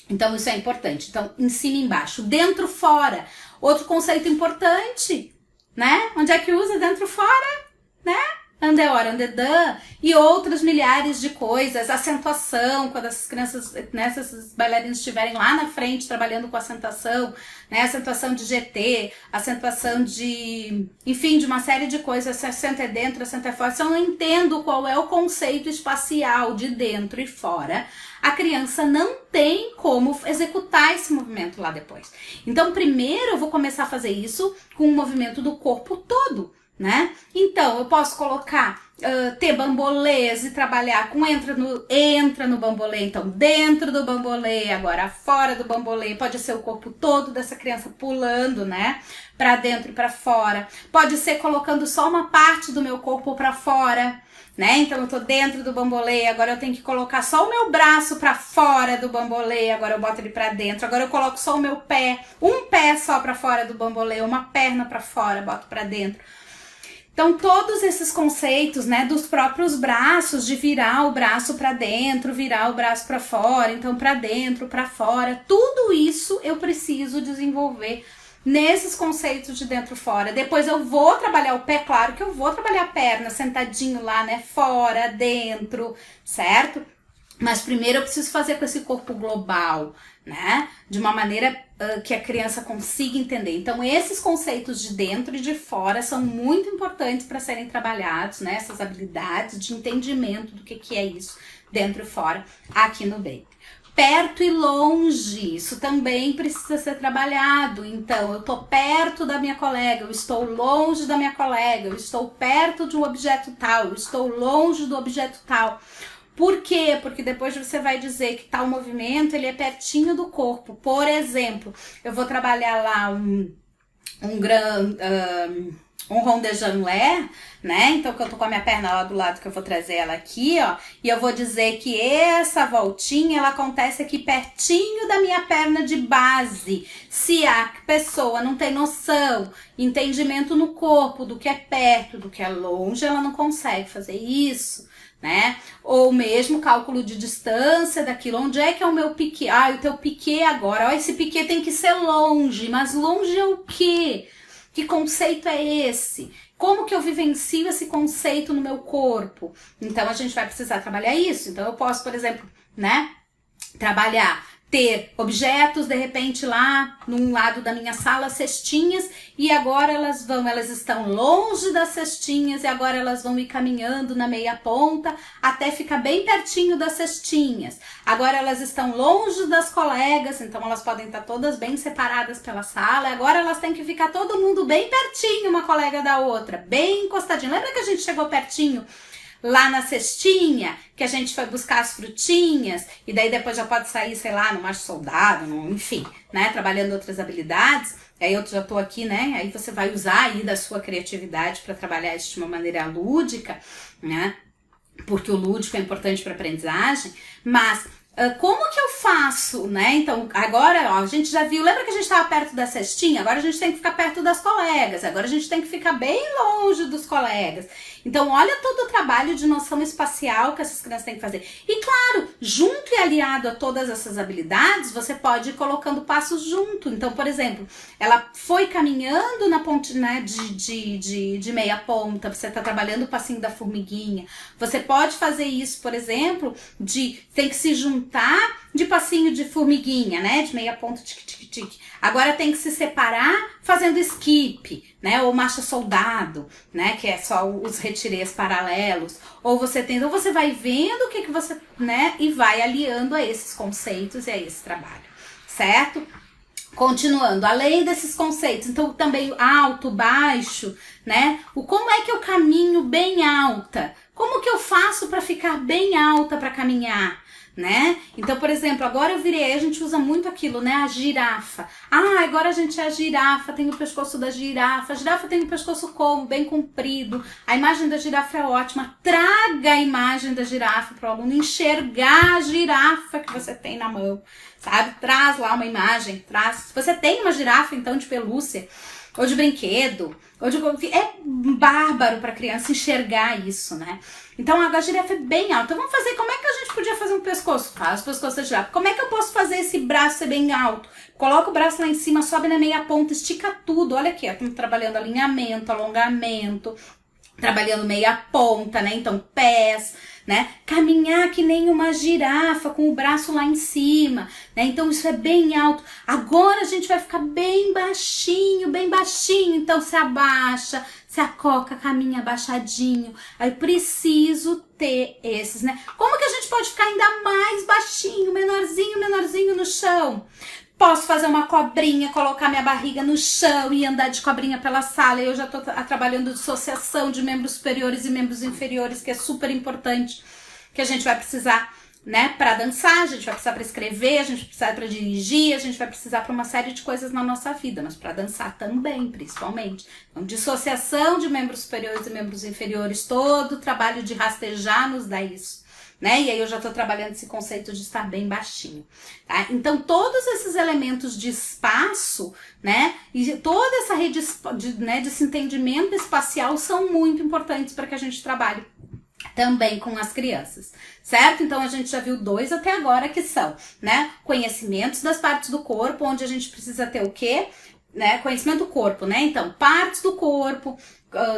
Então, isso é importante. Então, em cima e embaixo. Dentro, fora. Outro conceito importante, né? Onde é que usa dentro, fora? Né? Andeora, andedã. E outras milhares de coisas. Acentuação, quando essas crianças, né, essas bailarinas estiverem lá na frente trabalhando com acentuação, né? Acentuação de GT, acentuação de... Enfim, de uma série de coisas. Acento é dentro, acento é fora. Se eu não entendo qual é o conceito espacial de dentro e fora, a criança não tem como executar esse movimento lá depois. Então, primeiro eu vou começar a fazer isso com o movimento do corpo todo, né? Então, eu posso colocar, ter bambolês e trabalhar com entra no bambolê, então dentro do bambolê, agora fora do bambolê, pode ser o corpo todo dessa criança pulando, né? Pra dentro e pra fora. Pode ser colocando só uma parte do meu corpo pra fora, né? Então eu tô dentro do bambolê, agora eu tenho que colocar só o meu braço pra fora do bambolê, agora eu boto ele pra dentro, agora eu coloco só o meu pé, um pé só pra fora do bambolê, uma perna pra fora, boto pra dentro. Então, todos esses conceitos, né, dos próprios braços, de virar o braço pra dentro, virar o braço pra fora, então pra dentro, pra fora, tudo isso eu preciso desenvolver nesses conceitos de dentro e fora. Depois eu vou trabalhar o pé, claro que eu vou trabalhar a perna sentadinho lá, né, fora, dentro, certo? Mas primeiro eu preciso fazer com esse corpo global, né? De uma maneira que a criança consiga entender. Então, esses conceitos de dentro e de fora são muito importantes para serem trabalhados, né? Essas habilidades de entendimento do que é isso, dentro e fora, aqui no Baby. Perto e longe, isso também precisa ser trabalhado. Então, eu tô perto da minha colega, eu estou longe da minha colega, eu estou perto de um objeto tal, eu estou longe do objeto tal. Por quê? Porque depois você vai dizer que tal movimento, ele é pertinho do corpo. Por exemplo, eu vou trabalhar lá um rond de jambe, né? Então, que eu tô com a minha perna lá do lado, que eu vou trazer ela aqui, ó. E eu vou dizer que essa voltinha, ela acontece aqui pertinho da minha perna de base. Se a pessoa não tem noção, entendimento no corpo, do que é perto, do que é longe, ela não consegue fazer isso, né? Ou mesmo cálculo de distância daquilo. Onde é que é o meu piquê? Ah, o teu piquê agora. Ó, esse piquê tem que ser longe. Mas longe é o quê? Que conceito é esse? Como que eu vivencio esse conceito no meu corpo? Então, a gente vai precisar trabalhar isso. Então, eu posso, por exemplo, né, ter objetos, de repente, lá num lado da minha sala, cestinhas, e agora elas estão longe das cestinhas, e agora elas vão ir caminhando na meia ponta, até ficar bem pertinho das cestinhas. Agora elas estão longe das colegas, então elas podem estar todas bem separadas pela sala, e agora elas têm que ficar todo mundo bem pertinho, uma colega da outra, bem encostadinho. Lembra que a gente chegou pertinho lá na cestinha, que a gente foi buscar as frutinhas, e daí depois já pode sair, sei lá, no macho soldado, enfim, né, trabalhando outras habilidades. Aí eu já tô aqui, né, aí você vai usar aí da sua criatividade para trabalhar isso de uma maneira lúdica, né, porque o lúdico é importante para aprendizagem, mas como que eu faço, né? Então, agora, ó, a gente já viu, lembra que a gente estava perto da cestinha? Agora a gente tem que ficar perto das colegas, agora a gente tem que ficar bem longe dos colegas. Então, olha todo o trabalho de noção espacial que essas crianças têm que fazer. E claro, junto e aliado a todas essas habilidades, você pode ir colocando passos junto. Então, por exemplo, ela foi caminhando na ponte, né, de meia ponta, você está trabalhando o passinho da formiguinha. Você pode fazer isso, por exemplo, tem que se juntar de passinho de formiguinha, né, de meia ponta, tic, tic, tic. Agora tem que se separar fazendo skip, né, ou marcha soldado, né, que é só os retirês paralelos. Ou você vai vendo o que você, né, e vai aliando a esses conceitos e a esse trabalho, certo? Continuando, além desses conceitos, então também alto, baixo, né? Como é que eu caminho bem alta? Como que eu faço para ficar bem alta para caminhar? Né? Então, por exemplo, agora a gente usa muito aquilo, né? A girafa. Ah, agora a gente é a girafa, tem o pescoço da girafa. A girafa tem o pescoço como? Bem comprido. A imagem da girafa é ótima. Traga a imagem da girafa para o aluno enxergar a girafa que você tem na mão, sabe? Traz lá uma imagem, Se você tem uma girafa, então, de pelúcia, ou de brinquedo, é bárbaro para a criança enxergar isso, né? Então a girafa é bem alta. Então vamos fazer, como é que a gente podia fazer um pescoço? Faz o pescoço da girafa. Como é que eu posso fazer esse braço ser bem alto? Coloca o braço lá em cima, sobe na meia ponta, estica tudo. Olha aqui, ó, estamos trabalhando alinhamento, alongamento, trabalhando meia ponta, né? Então pés, né? Caminhar que nem uma girafa com o braço lá em cima, né? Então isso é bem alto. Agora a gente vai ficar bem baixinho, então se abaixa, se acoca, caminha abaixadinho. Aí preciso ter esses, né? Como que a gente pode ficar ainda mais baixinho, menorzinho no chão? Posso fazer uma cobrinha, colocar minha barriga no chão e andar de cobrinha pela sala. Eu já estou trabalhando dissociação de membros superiores e membros inferiores, que é super importante, que a gente vai precisar, né, para dançar, a gente vai precisar para escrever, a gente vai precisar para dirigir, a gente vai precisar para uma série de coisas na nossa vida, mas para dançar também, principalmente. Então, dissociação de membros superiores e membros inferiores, todo o trabalho de rastejar nos dá isso. Né? E aí eu já estou trabalhando esse conceito de estar bem baixinho, tá? Então todos esses elementos de espaço, né, e toda essa rede desse entendimento espacial são muito importantes para que a gente trabalhe também com as crianças, certo? Então a gente já viu 2 até agora que são, né, conhecimentos das partes do corpo, onde a gente precisa ter o quê? Né, conhecimento do corpo, né? Então, partes do corpo,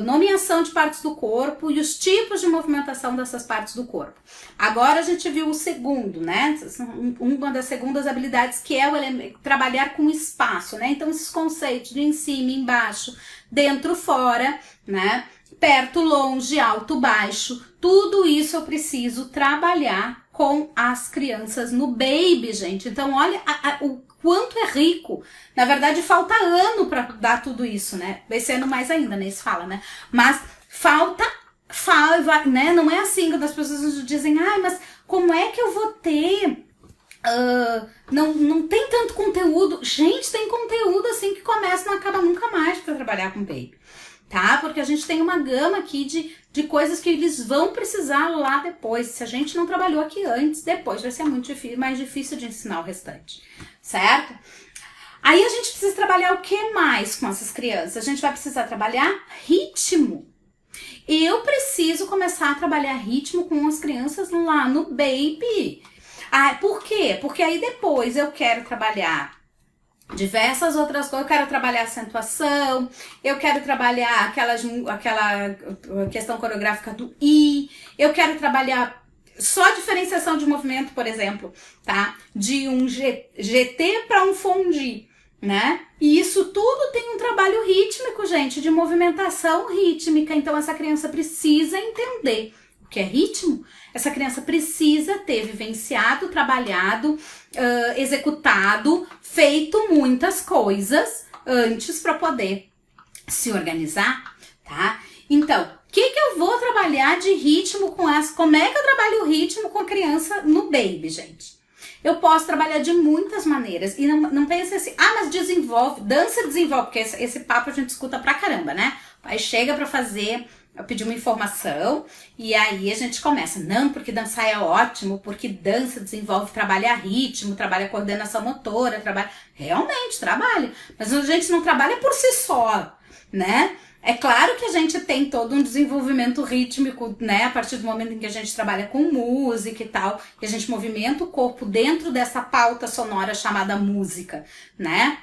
nomeação de partes do corpo e os tipos de movimentação dessas partes do corpo. Agora a gente viu o segundo, né? Uma das segundas habilidades, que é trabalhar com espaço, né? Então, esses conceitos de em cima, embaixo, dentro, fora, né? Perto, longe, alto, baixo, tudo isso eu preciso trabalhar com as crianças no baby, gente. Então, olha o quanto é rico. Na verdade, falta ano para dar tudo isso, né? Esse ano mais ainda, né? Isso fala, né? Mas fala, né? Não é assim quando as pessoas dizem, mas como é que eu vou ter... não tem tanto conteúdo. Gente, tem conteúdo assim que começa e não acaba nunca mais para trabalhar com baby. tá? Porque a gente tem uma gama aqui de coisas que eles vão precisar lá depois. Se a gente não trabalhou aqui antes, depois vai ser muito difícil, mais difícil de ensinar o restante, certo? Aí a gente precisa trabalhar o que mais com essas crianças? A gente vai precisar trabalhar ritmo. Eu preciso começar a trabalhar ritmo com as crianças lá no baby. Por quê? Porque aí depois eu quero trabalhar diversas outras coisas. Eu quero trabalhar acentuação, eu quero trabalhar aquela questão coreográfica do I, eu quero trabalhar só a diferenciação de movimento, por exemplo, tá? De um GT para um fondue, né? E isso tudo tem um trabalho rítmico, gente, de movimentação rítmica. Então essa criança precisa entender o que é ritmo. Essa criança precisa ter vivenciado, trabalhado, executado, feito muitas coisas antes para poder se organizar, tá? Então, o que eu vou trabalhar de ritmo com essa? Como é que eu trabalho o ritmo com a criança no baby, gente? Eu posso trabalhar de muitas maneiras. E não pense assim, mas desenvolve, dança desenvolve, porque esse papo a gente escuta pra caramba, né? Aí chega pra fazer, eu pedi uma informação, e aí a gente começa. Não, porque dançar é ótimo, porque dança desenvolve, trabalha ritmo, trabalha coordenação motora, realmente trabalha. Mas a gente não trabalha por si só, né? É claro que a gente tem todo um desenvolvimento rítmico, né? A partir do momento em que a gente trabalha com música e tal, e a gente movimenta o corpo dentro dessa pauta sonora chamada música, né?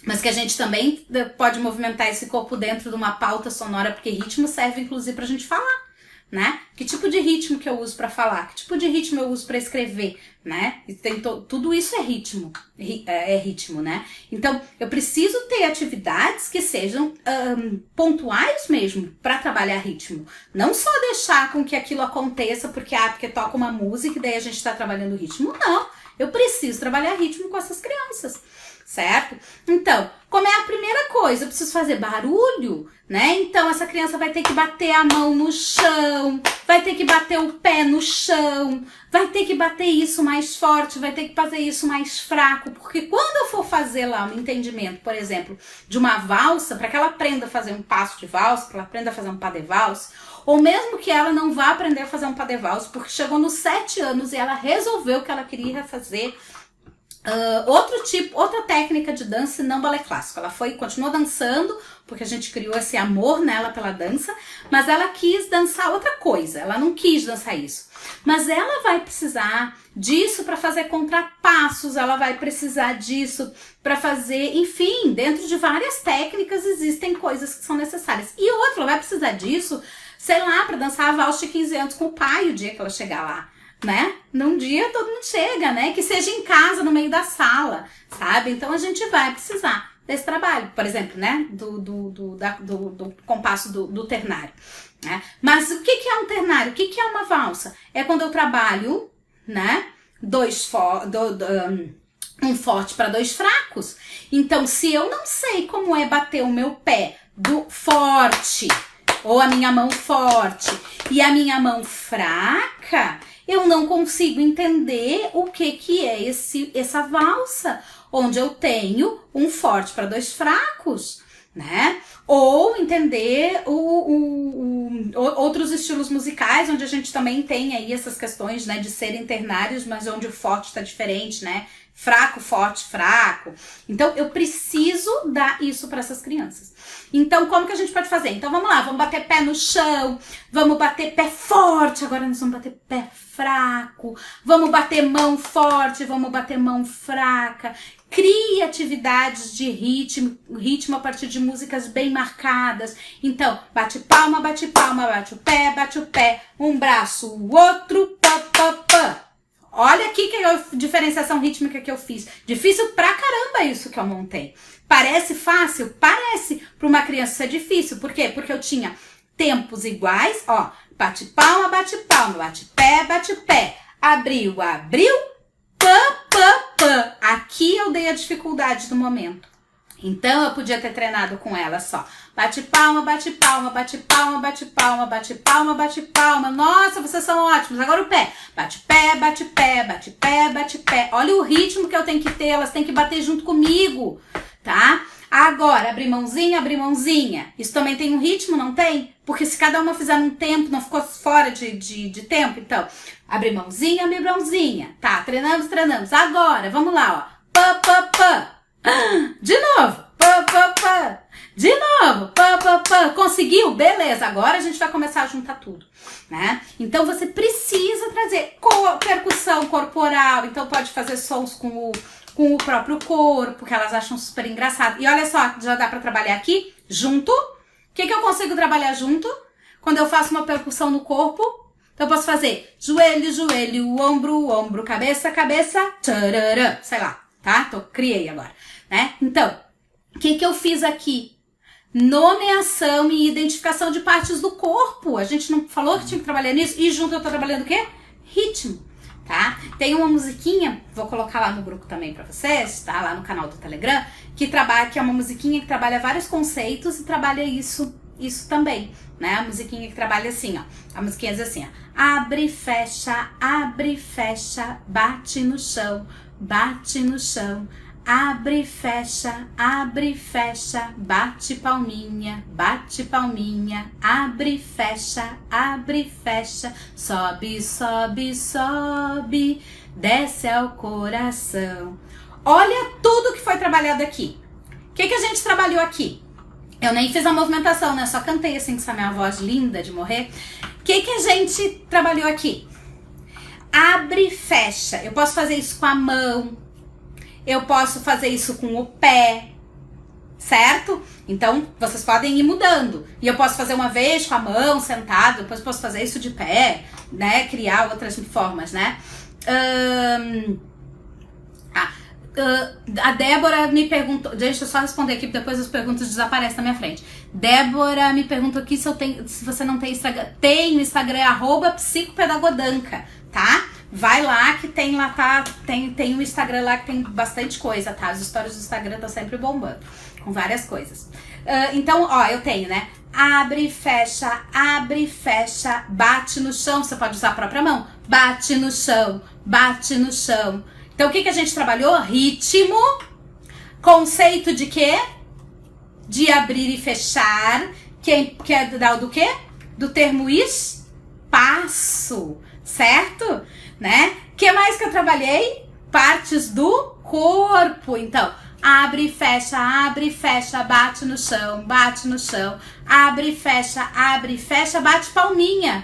Mas que a gente também pode movimentar esse corpo dentro de uma pauta sonora, porque ritmo serve inclusive pra gente falar, né? Que tipo de ritmo que eu uso pra falar? Que tipo de ritmo eu uso pra escrever, né? E tem tudo isso é ritmo, ritmo, né? Então, eu preciso ter atividades que sejam pontuais mesmo pra trabalhar ritmo. Não só deixar com que aquilo aconteça porque toca uma música e daí a gente tá trabalhando ritmo. Não, eu preciso trabalhar ritmo com essas crianças. Certo? Então, como é a primeira coisa? Eu preciso fazer barulho, né? Então, essa criança vai ter que bater a mão no chão, vai ter que bater o pé no chão, vai ter que bater isso mais forte, vai ter que fazer isso mais fraco, porque quando eu for fazer lá um entendimento, por exemplo, de uma valsa, para que ela aprenda a fazer um passo de valsa, que ela aprenda a fazer um pas de valse, ou mesmo que ela não vá aprender a fazer um pas de valse, porque chegou nos 7 anos e ela resolveu que ela queria fazer outra técnica de dança não balé clássico. Ela continuou dançando, porque a gente criou esse amor nela pela dança, mas ela quis dançar outra coisa, ela não quis dançar isso. Mas ela vai precisar disso para fazer contrapassos, ela vai precisar disso para fazer, enfim, dentro de várias técnicas existem coisas que são necessárias. E outra, ela vai precisar disso, sei lá, para dançar a valsa de 15 anos com o pai o dia que ela chegar lá. Né? Num dia todo mundo chega, né? Que seja em casa, no meio da sala, sabe? Então a gente vai precisar desse trabalho, por exemplo, né? Do compasso do ternário, né? Mas o que é um ternário? O que é uma valsa? É quando eu trabalho, né? Um forte para 2 fracos. Então, se eu não sei como é bater o meu pé do forte, ou a minha mão forte, e a minha mão fraca, eu não consigo entender o que é essa valsa, onde eu tenho um forte para 2 fracos, né? Ou entender outros estilos musicais, onde a gente também tem aí essas questões, né, de serem ternários, mas onde o forte está diferente, né? Fraco, forte, fraco. Então, eu preciso dar isso para essas crianças. Então, como que a gente pode fazer? Então, vamos lá, vamos bater pé no chão, vamos bater pé forte, agora nós vamos bater pé fraco, vamos bater mão forte, vamos bater mão fraca. Crie atividades de ritmo a partir de músicas bem marcadas. Então, bate palma, bate o pé, um braço, o outro, pá, pá, pá. Olha aqui que diferenciação rítmica que eu fiz. Difícil pra caramba isso que eu montei. Parece fácil? Parece. Para uma criança é difícil. Por quê? Porque eu tinha tempos iguais. Ó, bate palma, bate pé. Abriu, pã, pã, pã. Aqui eu dei a dificuldade do momento. Então eu podia ter treinado com ela só. Bate palma, bate palma, bate palma, bate palma, bate palma, bate palma. Nossa, vocês são ótimos. Agora o pé. Bate pé, bate pé, bate pé, bate pé. Olha o ritmo que eu tenho que ter, elas têm que bater junto comigo, tá? Agora, abrir mãozinha, abrir mãozinha. Isso também tem um ritmo, não tem? Porque se cada uma fizer num tempo, não ficou fora de tempo, então, abrir mãozinha, abrir mãozinha. Tá, treinamos, treinamos. Agora, vamos lá, ó. Pá, pá, pá. De novo. Pá, pá, pá. De novo. Pá, pá, pá. Conseguiu? Beleza. Agora a gente vai começar a juntar tudo, né? Então você precisa trazer percussão corporal. Então pode fazer sons com o próprio corpo, que elas acham super engraçado. E olha só, já dá pra trabalhar aqui, junto. O que eu consigo trabalhar junto? Quando eu faço uma percussão no corpo, então eu posso fazer joelho, joelho, ombro, ombro, cabeça, cabeça, tarará, sei lá, tá? Criei agora, né? Então, o que eu fiz aqui? Nomeação e identificação de partes do corpo. A gente não falou que tinha que trabalhar nisso? E junto eu tô trabalhando o quê? Ritmo. Tá? Tem uma musiquinha, vou colocar lá no grupo também pra vocês, tá? Lá no canal do Telegram, que é uma musiquinha que trabalha vários conceitos e trabalha isso também, né? A musiquinha que trabalha assim, ó. A musiquinha diz assim, ó. Abre, fecha, bate no chão, bate no chão. Abre, fecha, bate palminha, abre, fecha, sobe, sobe, sobe, desce ao coração. Olha tudo que foi trabalhado aqui. O que a gente trabalhou aqui? Eu nem fiz a movimentação, né? Só cantei assim com essa minha voz linda de morrer. O que a gente trabalhou aqui? Abre, fecha. Eu posso fazer isso com a mão. Eu posso fazer isso com o pé, certo? Então, vocês podem ir mudando. E eu posso fazer uma vez com a mão, sentado, depois posso fazer isso de pé, né? Criar outras formas, né? A Débora me perguntou... Deixa eu só responder aqui, porque depois as perguntas desaparecem na minha frente. Débora me perguntou aqui se você não tem Instagram. Tem, o Instagram é @psicopedagodanca, tá? Vai lá que tem lá, tá? Tem um Instagram lá que tem bastante coisa, tá? As histórias do Instagram estão sempre bombando, com várias coisas. Então, ó, eu tenho, né? Abre, fecha, bate no chão. Você pode usar a própria mão. Bate no chão, bate no chão. Então, o que a gente trabalhou? Ritmo. Conceito de quê? De abrir e fechar. Que é do quê? Do termo espaço, certo? Né? O que mais que eu trabalhei? Partes do corpo. Então, abre e fecha, bate no chão, abre e fecha, bate palminha.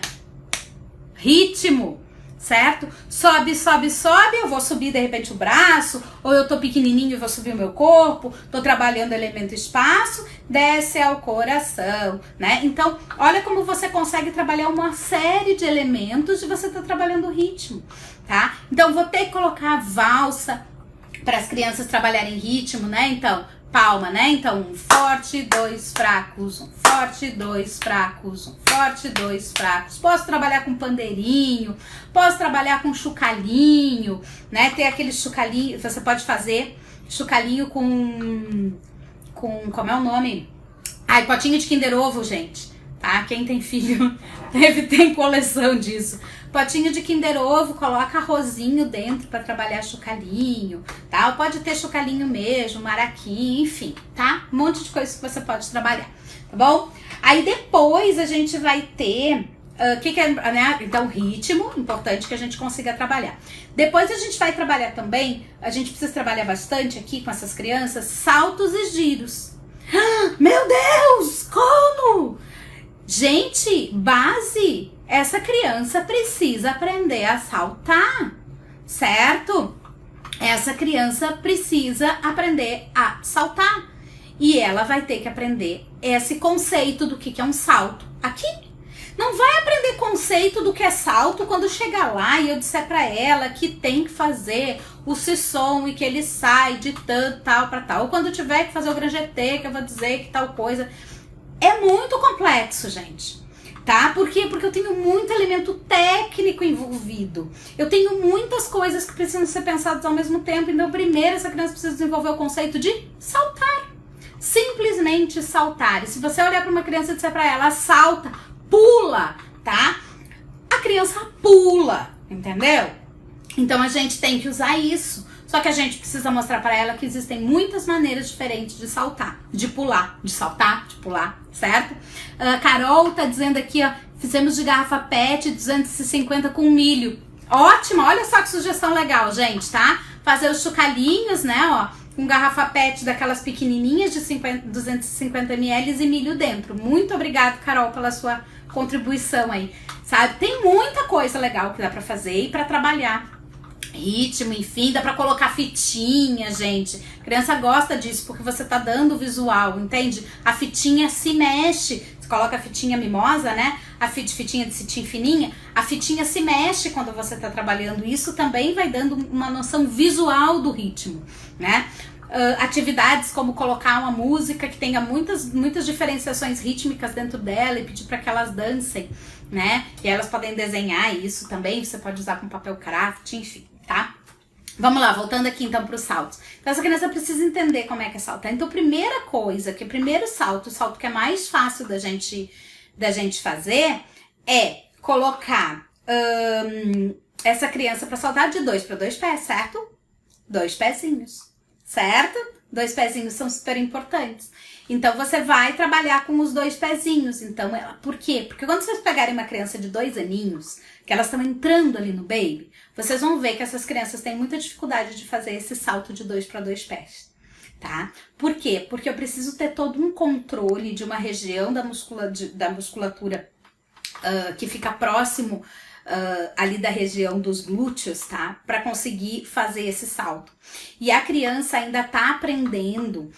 Ritmo, certo? Sobe, sobe, sobe, eu vou subir de repente o braço, ou eu tô pequenininho e vou subir o meu corpo, tô trabalhando elemento espaço, desce ao coração, né? Então, olha como você consegue trabalhar uma série de elementos e você tá trabalhando o ritmo, tá? Então, vou ter que colocar a valsa para as crianças trabalharem ritmo, né? Então, palma, né? Então, um forte, dois fracos, um forte, dois fracos, um forte, dois fracos. Posso trabalhar com pandeirinho, posso trabalhar com chocalhinho, né? Tem aquele chocalhinho, você pode fazer chocalhinho com como é o nome? Ai, potinho de Kinder Ovo, gente, tá? Quem tem filho tem coleção disso. Potinho de Kinder Ovo, coloca arrozinho dentro para trabalhar chocalhinho, tá? Ou pode ter chocalhinho mesmo, maraquinho, enfim, tá? Um monte de coisa que você pode trabalhar, tá bom? Aí depois a gente vai ter, né? Então, ritmo, importante que a gente consiga trabalhar. Depois a gente vai trabalhar também, a gente precisa trabalhar bastante aqui com essas crianças, saltos e giros. Meu Deus, como? Gente, base... Essa criança precisa aprender a saltar, certo? Essa criança precisa aprender a saltar. E ela vai ter que aprender esse conceito do que é um salto aqui. Não vai aprender conceito do que é salto quando chegar lá e eu disser pra ela que tem que fazer o som e que ele sai de tal pra tal. Ou quando tiver que fazer o granjetê, que eu vou dizer que tal coisa. É muito complexo, gente. Tá? Por quê? Porque eu tenho muito elemento técnico envolvido. Eu tenho muitas coisas que precisam ser pensadas ao mesmo tempo. Então, primeiro, essa criança precisa desenvolver o conceito de saltar. Simplesmente saltar. E se você olhar para uma criança e disser para ela, salta, pula, tá? A criança pula, entendeu? Então a gente tem que usar isso. Só que a gente precisa mostrar para ela que existem muitas maneiras diferentes de saltar, de pular, de saltar, de pular, certo? Carol tá dizendo aqui, ó, fizemos de garrafa PET 250 com milho. Ótimo, olha só que sugestão legal, gente, tá? Fazer os chocalhinhos, né, ó, com garrafa PET daquelas pequenininhas de 250 ml e milho dentro. Muito obrigada, Carol, pela sua contribuição aí, sabe? Tem muita coisa legal que dá pra fazer e pra trabalhar ritmo, enfim, dá pra colocar fitinha, gente. A criança gosta disso porque você tá dando visual, entende? A fitinha se mexe. Você coloca a fitinha mimosa, né? A fitinha de cetim fininha. A fitinha se mexe quando você tá trabalhando. Isso também vai dando uma noção visual do ritmo, né? Atividades como colocar uma música que tenha muitas diferenciações rítmicas dentro dela e pedir para que elas dancem, né? E elas podem desenhar isso também, você pode usar com papel craft, enfim, tá? Vamos lá, voltando aqui então para os saltos. Então essa criança precisa entender como é que é saltar. Então primeira coisa, que primeiro salto, o salto que é mais fácil da gente fazer é colocar essa criança para saltar de 2 para 2 pés, certo? 2 pezinhos. Certo? 2 pezinhos são super importantes. Então, você vai trabalhar com os 2 pezinhos. Então, por quê? Porque quando vocês pegarem uma criança de 2 aninhos, que elas estão entrando ali no baby, vocês vão ver que essas crianças têm muita dificuldade de fazer esse salto de 2 para 2 pés. Tá? Por quê? Porque eu preciso ter todo um controle de uma região da musculatura que fica próximo ali da região dos glúteos, tá? Para conseguir fazer esse salto. E a criança ainda tá aprendendo,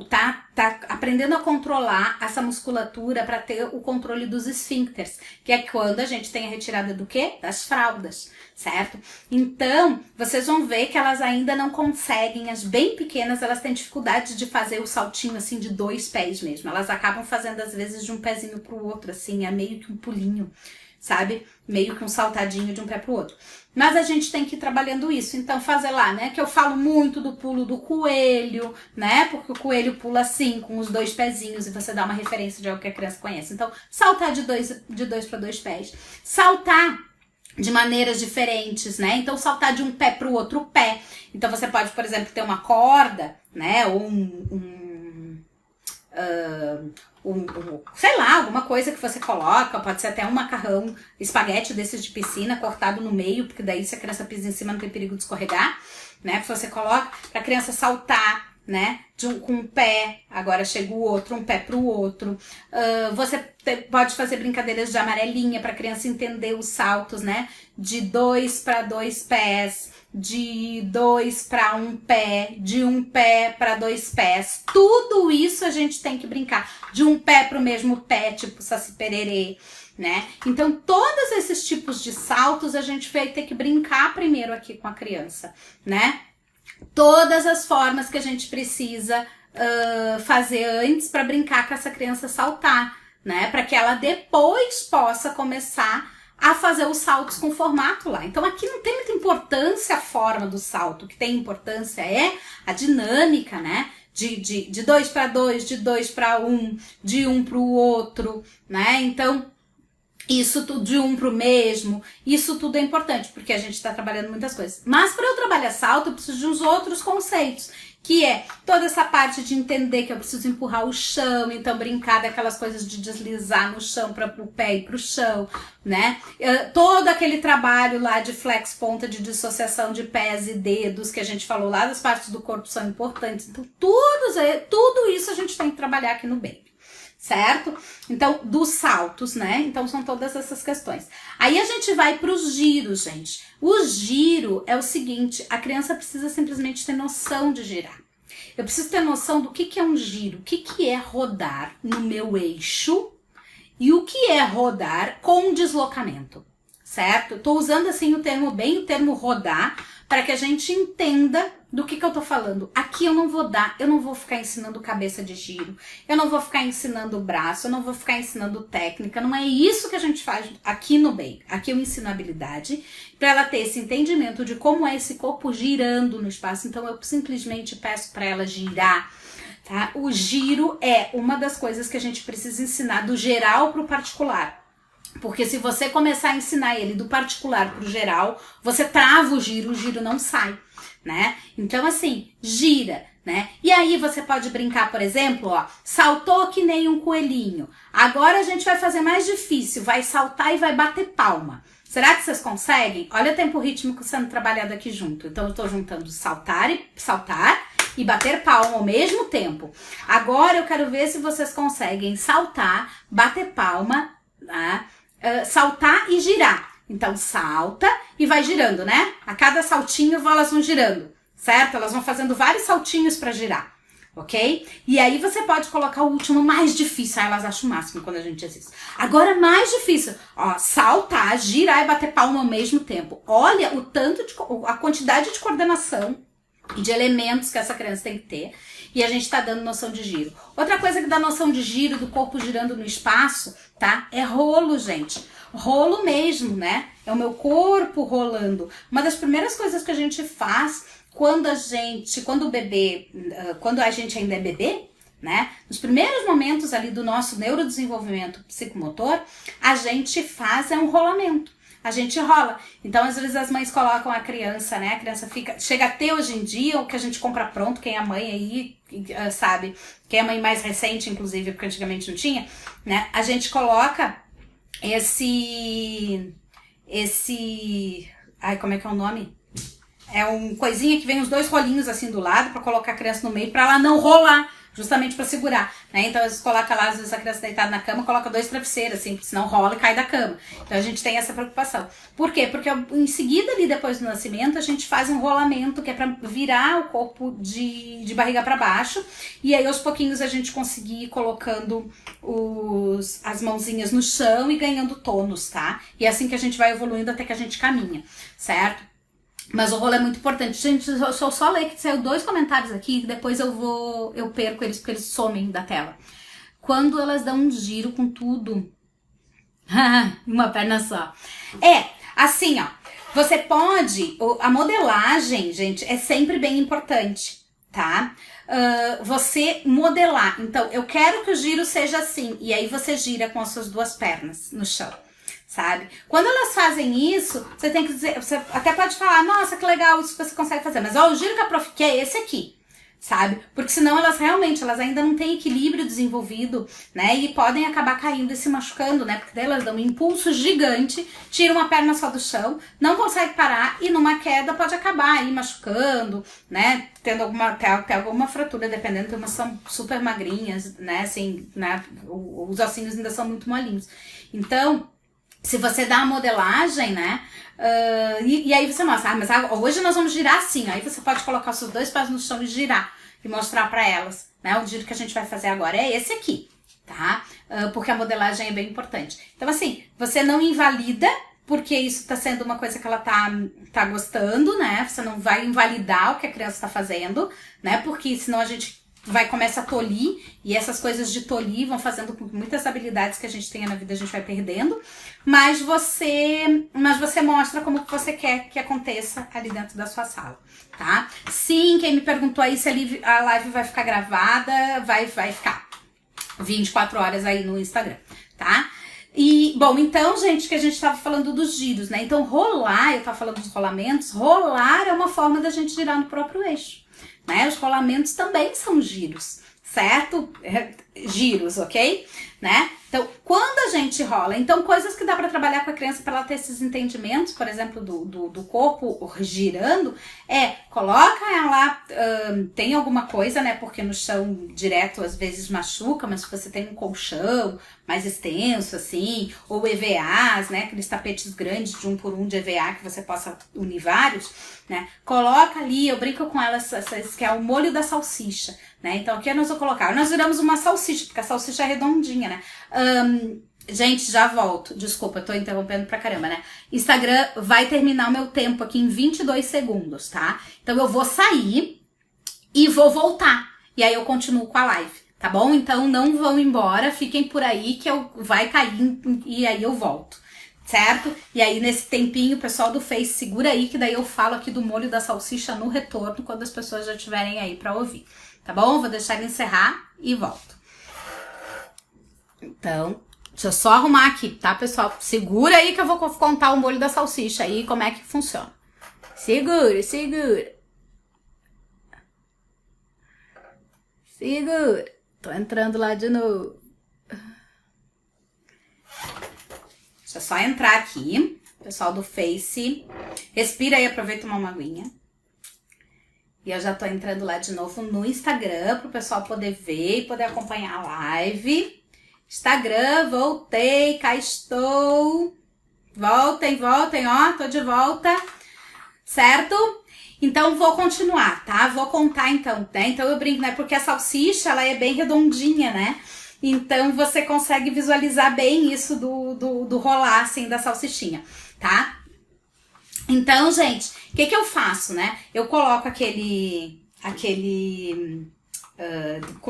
tá aprendendo a controlar essa musculatura para ter o controle dos esfíncteres, que é quando a gente tem a retirada do quê? Das fraldas, certo? Então, vocês vão ver que elas ainda não conseguem, as bem pequenas, elas têm dificuldade de fazer o saltinho assim de 2 pés mesmo. Elas acabam fazendo às vezes de um pezinho pro outro, assim, é meio que um pulinho, sabe? Meio que um saltadinho de um pé pro outro. Mas a gente tem que ir trabalhando isso. Então, fazer lá, né? Que eu falo muito do pulo do coelho, né? Porque o coelho pula assim, com os 2 pezinhos, e você dá uma referência de algo que a criança conhece. Então, saltar de dois para 2 pés. Saltar de maneiras diferentes, né? Então, saltar de um pé pro outro pé. Então, você pode, por exemplo, ter uma corda, né? Ou sei lá, alguma coisa que você coloca, pode ser até um macarrão, espaguete desses de piscina, cortado no meio, porque daí se a criança pisa em cima não tem perigo de escorregar, né? Você coloca pra criança saltar, né? Com um pé, agora chega o outro, um pé pro outro. Você pode fazer brincadeiras de amarelinha pra criança entender os saltos, né? De 2 para 2 pés, de 2 para 1 pé, de 1 pé para 2 pés. Tudo isso a gente tem que brincar. De um pé pro mesmo pé, tipo Saci Pererê, né? Então, todos esses tipos de saltos a gente vai ter que brincar primeiro aqui com a criança, né? Todas as formas que a gente precisa fazer antes para brincar com essa criança saltar, né? Para que ela depois possa começar a fazer os saltos com formato lá. Então aqui não tem muita importância a forma do salto, o que tem importância é a dinâmica, né? De 2 para 2, de 2 para 1, de um para o outro, né? Então, isso tudo, de um pro mesmo, isso tudo é importante, porque a gente está trabalhando muitas coisas. Mas para eu trabalhar salto, eu preciso de uns outros conceitos, que é toda essa parte de entender que eu preciso empurrar o chão, então brincar daquelas coisas de deslizar no chão para o pé ir pro chão, né? Todo aquele trabalho lá de flex ponta, de dissociação de pés e dedos, que a gente falou lá, das partes do corpo são importantes. Então tudo isso a gente tem que trabalhar aqui no baby. Certo? Então, dos saltos, né? Então, são todas essas questões. Aí, a gente vai para os giros, gente. O giro é o seguinte, a criança precisa simplesmente ter noção de girar. Eu preciso ter noção do que é um giro, o que é rodar no meu eixo e o que é rodar com deslocamento, certo? Eu tô usando, assim, o termo rodar, para que a gente entenda do que eu tô falando. Aqui eu não vou ficar ensinando cabeça de giro, eu não vou ficar ensinando braço, eu não vou ficar ensinando técnica, não é isso que a gente faz aqui no baby. Aqui eu ensino habilidade para ela ter esse entendimento de como é esse corpo girando no espaço, então eu simplesmente peço para ela girar, tá? O giro é uma das coisas que a gente precisa ensinar do geral pro particular. Porque se você começar a ensinar ele do particular pro geral, você trava o giro não sai, né? Então, assim, gira, né? E aí você pode brincar, por exemplo, ó, saltou que nem um coelhinho. Agora a gente vai fazer mais difícil, vai saltar e vai bater palma. Será que vocês conseguem? Olha o tempo rítmico sendo trabalhado aqui junto. Então, eu tô juntando saltar e bater palma ao mesmo tempo. Agora eu quero ver se vocês conseguem saltar, bater palma, tá? Saltar e girar. Então, salta e vai girando, né? A cada saltinho elas vão girando, certo? Elas vão fazendo vários saltinhos para girar, ok? E aí você pode colocar o último mais difícil. Elas acham o máximo quando a gente diz isso. Agora, mais difícil. Ó, saltar, girar e bater palma ao mesmo tempo. Olha o tanto a quantidade de coordenação e de elementos que essa criança tem que ter. E a gente tá dando noção de giro. Outra coisa que dá noção de giro, do corpo girando no espaço, tá? É rolo, gente. Rolo mesmo, né? É o meu corpo rolando. Uma das primeiras coisas que a gente faz quando a gente ainda é bebê, né? Nos primeiros momentos ali do nosso neurodesenvolvimento psicomotor, a gente faz um rolamento. A gente rola. Então, às vezes, as mães colocam a criança, né? A criança chega a ter hoje em dia o que a gente compra pronto, quem é mãe aí, sabe? Quem é mãe mais recente, inclusive, porque antigamente não tinha, né? A gente coloca ai, como é que é o nome? É um coisinha que vem os dois rolinhos assim do lado pra colocar a criança no meio pra ela não rolar, justamente pra segurar, né? Então eles colocam lá, às vezes a criança deitada na cama, coloca 2 travesseiros assim, porque senão rola e cai da cama. Então a gente tem essa preocupação. Por quê? Porque em seguida ali depois do nascimento a gente faz um rolamento que é pra virar o corpo de barriga pra baixo, e aí aos pouquinhos a gente conseguir ir colocando as mãozinhas no chão e ganhando tônus, tá? E é assim que a gente vai evoluindo até que a gente caminha, certo? Mas o rolo é muito importante. Gente, eu só ler que saiu 2 comentários aqui, que depois eu perco eles, porque eles somem da tela. Quando elas dão um giro com tudo. Uma perna só. Assim, ó. Você pode... A modelagem, gente, é sempre bem importante, tá? Você modelar. Então, eu quero que o giro seja assim. E aí você gira com as suas 2 pernas no chão. Sabe? Quando elas fazem isso, você tem que dizer, você até pode falar, nossa, que legal isso que você consegue fazer, mas ó, o giro que a prof quer é esse aqui, sabe? Porque senão elas ainda não têm equilíbrio desenvolvido, né? E podem acabar caindo e se machucando, né? Porque daí elas dão um impulso gigante, tiram uma perna só do chão, não consegue parar e numa queda pode acabar aí machucando, né? Tendo alguma fratura, dependendo, umas são super magrinhas, né? Assim, né? Os ossinhos ainda são muito molinhos. Então, se você dá a modelagem, né, e aí você mostra, mas hoje nós vamos girar assim, aí você pode colocar os seus 2 pés no chão e girar, e mostrar pra elas, né, o giro que a gente vai fazer agora é esse aqui, tá, porque a modelagem é bem importante. Então assim, você não invalida, porque isso tá sendo uma coisa que ela tá gostando, né, você não vai invalidar o que a criança tá fazendo, né, porque senão a gente começa a tolir, e essas coisas de tolir vão fazendo com que muitas habilidades que a gente tenha na vida a gente vai perdendo, mas você mostra como que você quer que aconteça ali dentro da sua sala, tá? Sim, quem me perguntou aí se a live vai ficar gravada, vai ficar 24 horas aí no Instagram, tá? E, bom, então, gente, que a gente tava falando dos giros, né? Então, rolar, eu tava falando dos rolamentos, rolar é uma forma da gente girar no próprio eixo. Né? Os rolamentos também são giros, certo? Giros, ok? Né? Então, quando a gente rola, então coisas que dá para trabalhar com a criança para ela ter esses entendimentos, por exemplo, do corpo girando, coloca ela, tem alguma coisa, né? Porque no chão direto às vezes machuca, mas se você tem um colchão mais extenso, assim, ou EVAs, né? Aqueles tapetes grandes de 1 por 1 de EVA que você possa unir vários, né? Coloca ali, eu brinco com elas, que é o molho da salsicha, né? Então aqui nós vamos colocar, nós viramos uma salsicha, porque a salsicha é redondinha, né? Gente, já volto. Desculpa, eu tô interrompendo pra caramba, né? Instagram vai terminar o meu tempo aqui em 22 segundos, tá? Então eu vou sair e vou voltar. E aí eu continuo com a live, tá bom? Então não vão embora, fiquem por aí que vai cair e aí eu volto, certo? E aí nesse tempinho, o pessoal do Face segura aí que daí eu falo aqui do molho da salsicha no retorno quando as pessoas já estiverem aí pra ouvir, tá bom? Vou deixar ele encerrar e volto. Então, Deixa eu só arrumar aqui, tá, pessoal? Segura aí que eu vou contar o molho da salsicha aí, como é que funciona. Segura, segura. Segura. Tô entrando lá de novo. Deixa eu só entrar aqui. Pessoal do Face. Respira aí, aproveita uma aguinha. E eu já tô entrando lá de novo no Instagram, pro pessoal poder ver e poder acompanhar a live. Instagram, voltei, cá estou. Voltem, voltem, ó, tô de volta. Certo? Então, vou continuar, tá? Vou contar então, né? Então, eu brinco, né? Porque a salsicha, ela é bem redondinha, né? Então, você consegue visualizar bem isso do rolar, assim, da salsichinha, tá? Então, gente, o que eu faço, né? Eu coloco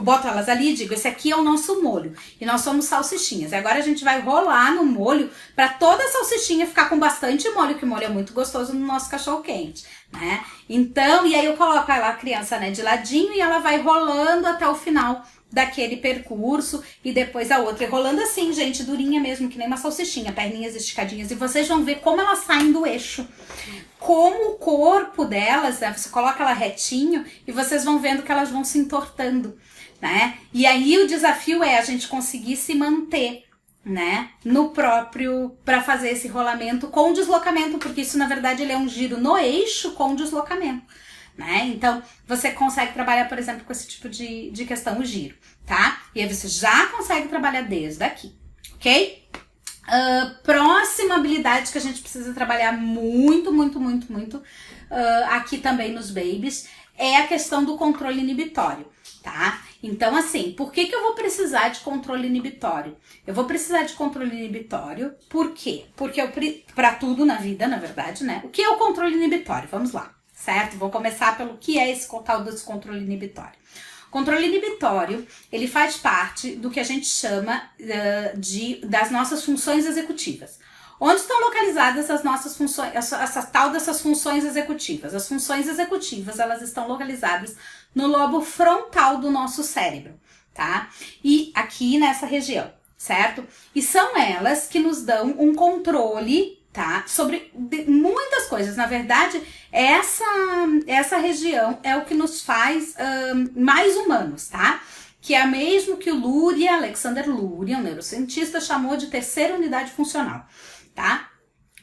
boto elas ali e digo, esse aqui é o nosso molho. E nós somos salsichinhas. E agora a gente vai rolar no molho pra toda a salsichinha ficar com bastante molho, que o molho é muito gostoso no nosso cachorro quente, né? Então, e aí eu coloco a criança, né, de ladinho e ela vai rolando até o final daquele percurso e depois a outra. E rolando assim, gente, durinha mesmo, que nem uma salsichinha, perninhas esticadinhas. E vocês vão ver como elas saem do eixo. Como o corpo delas, né, você coloca ela retinho e vocês vão vendo que elas vão se entortando, né? E aí o desafio é a gente conseguir se manter, né, no próprio, para fazer esse rolamento com deslocamento, porque isso na verdade ele é um giro no eixo com deslocamento, né? Então você consegue trabalhar, por exemplo, com esse tipo de questão, o giro, tá? E aí você já consegue trabalhar desde aqui, ok? Próxima habilidade que a gente precisa trabalhar muito, aqui também nos babies, é a questão do controle inibitório, tá? Então, assim, por que eu vou precisar de controle inibitório? Eu vou precisar de controle inibitório, por quê? Porque pra tudo na vida, na verdade, né? O que é o controle inibitório? Vamos lá, certo? Vou começar pelo que é esse tal desse controle inibitório. Controle inibitório, ele faz parte do que a gente chama das nossas funções executivas. Onde estão localizadas as nossas funções, dessas funções executivas? As funções executivas, elas estão localizadas no lobo frontal do nosso cérebro, tá? E aqui nessa região, certo? E são elas que nos dão um controle, tá? Sobre muitas coisas. Na verdade, essa região é o que nos faz mais humanos, tá? Que é a mesmo que o Luria, Alexander Luria, um neurocientista, chamou de terceira unidade funcional, tá?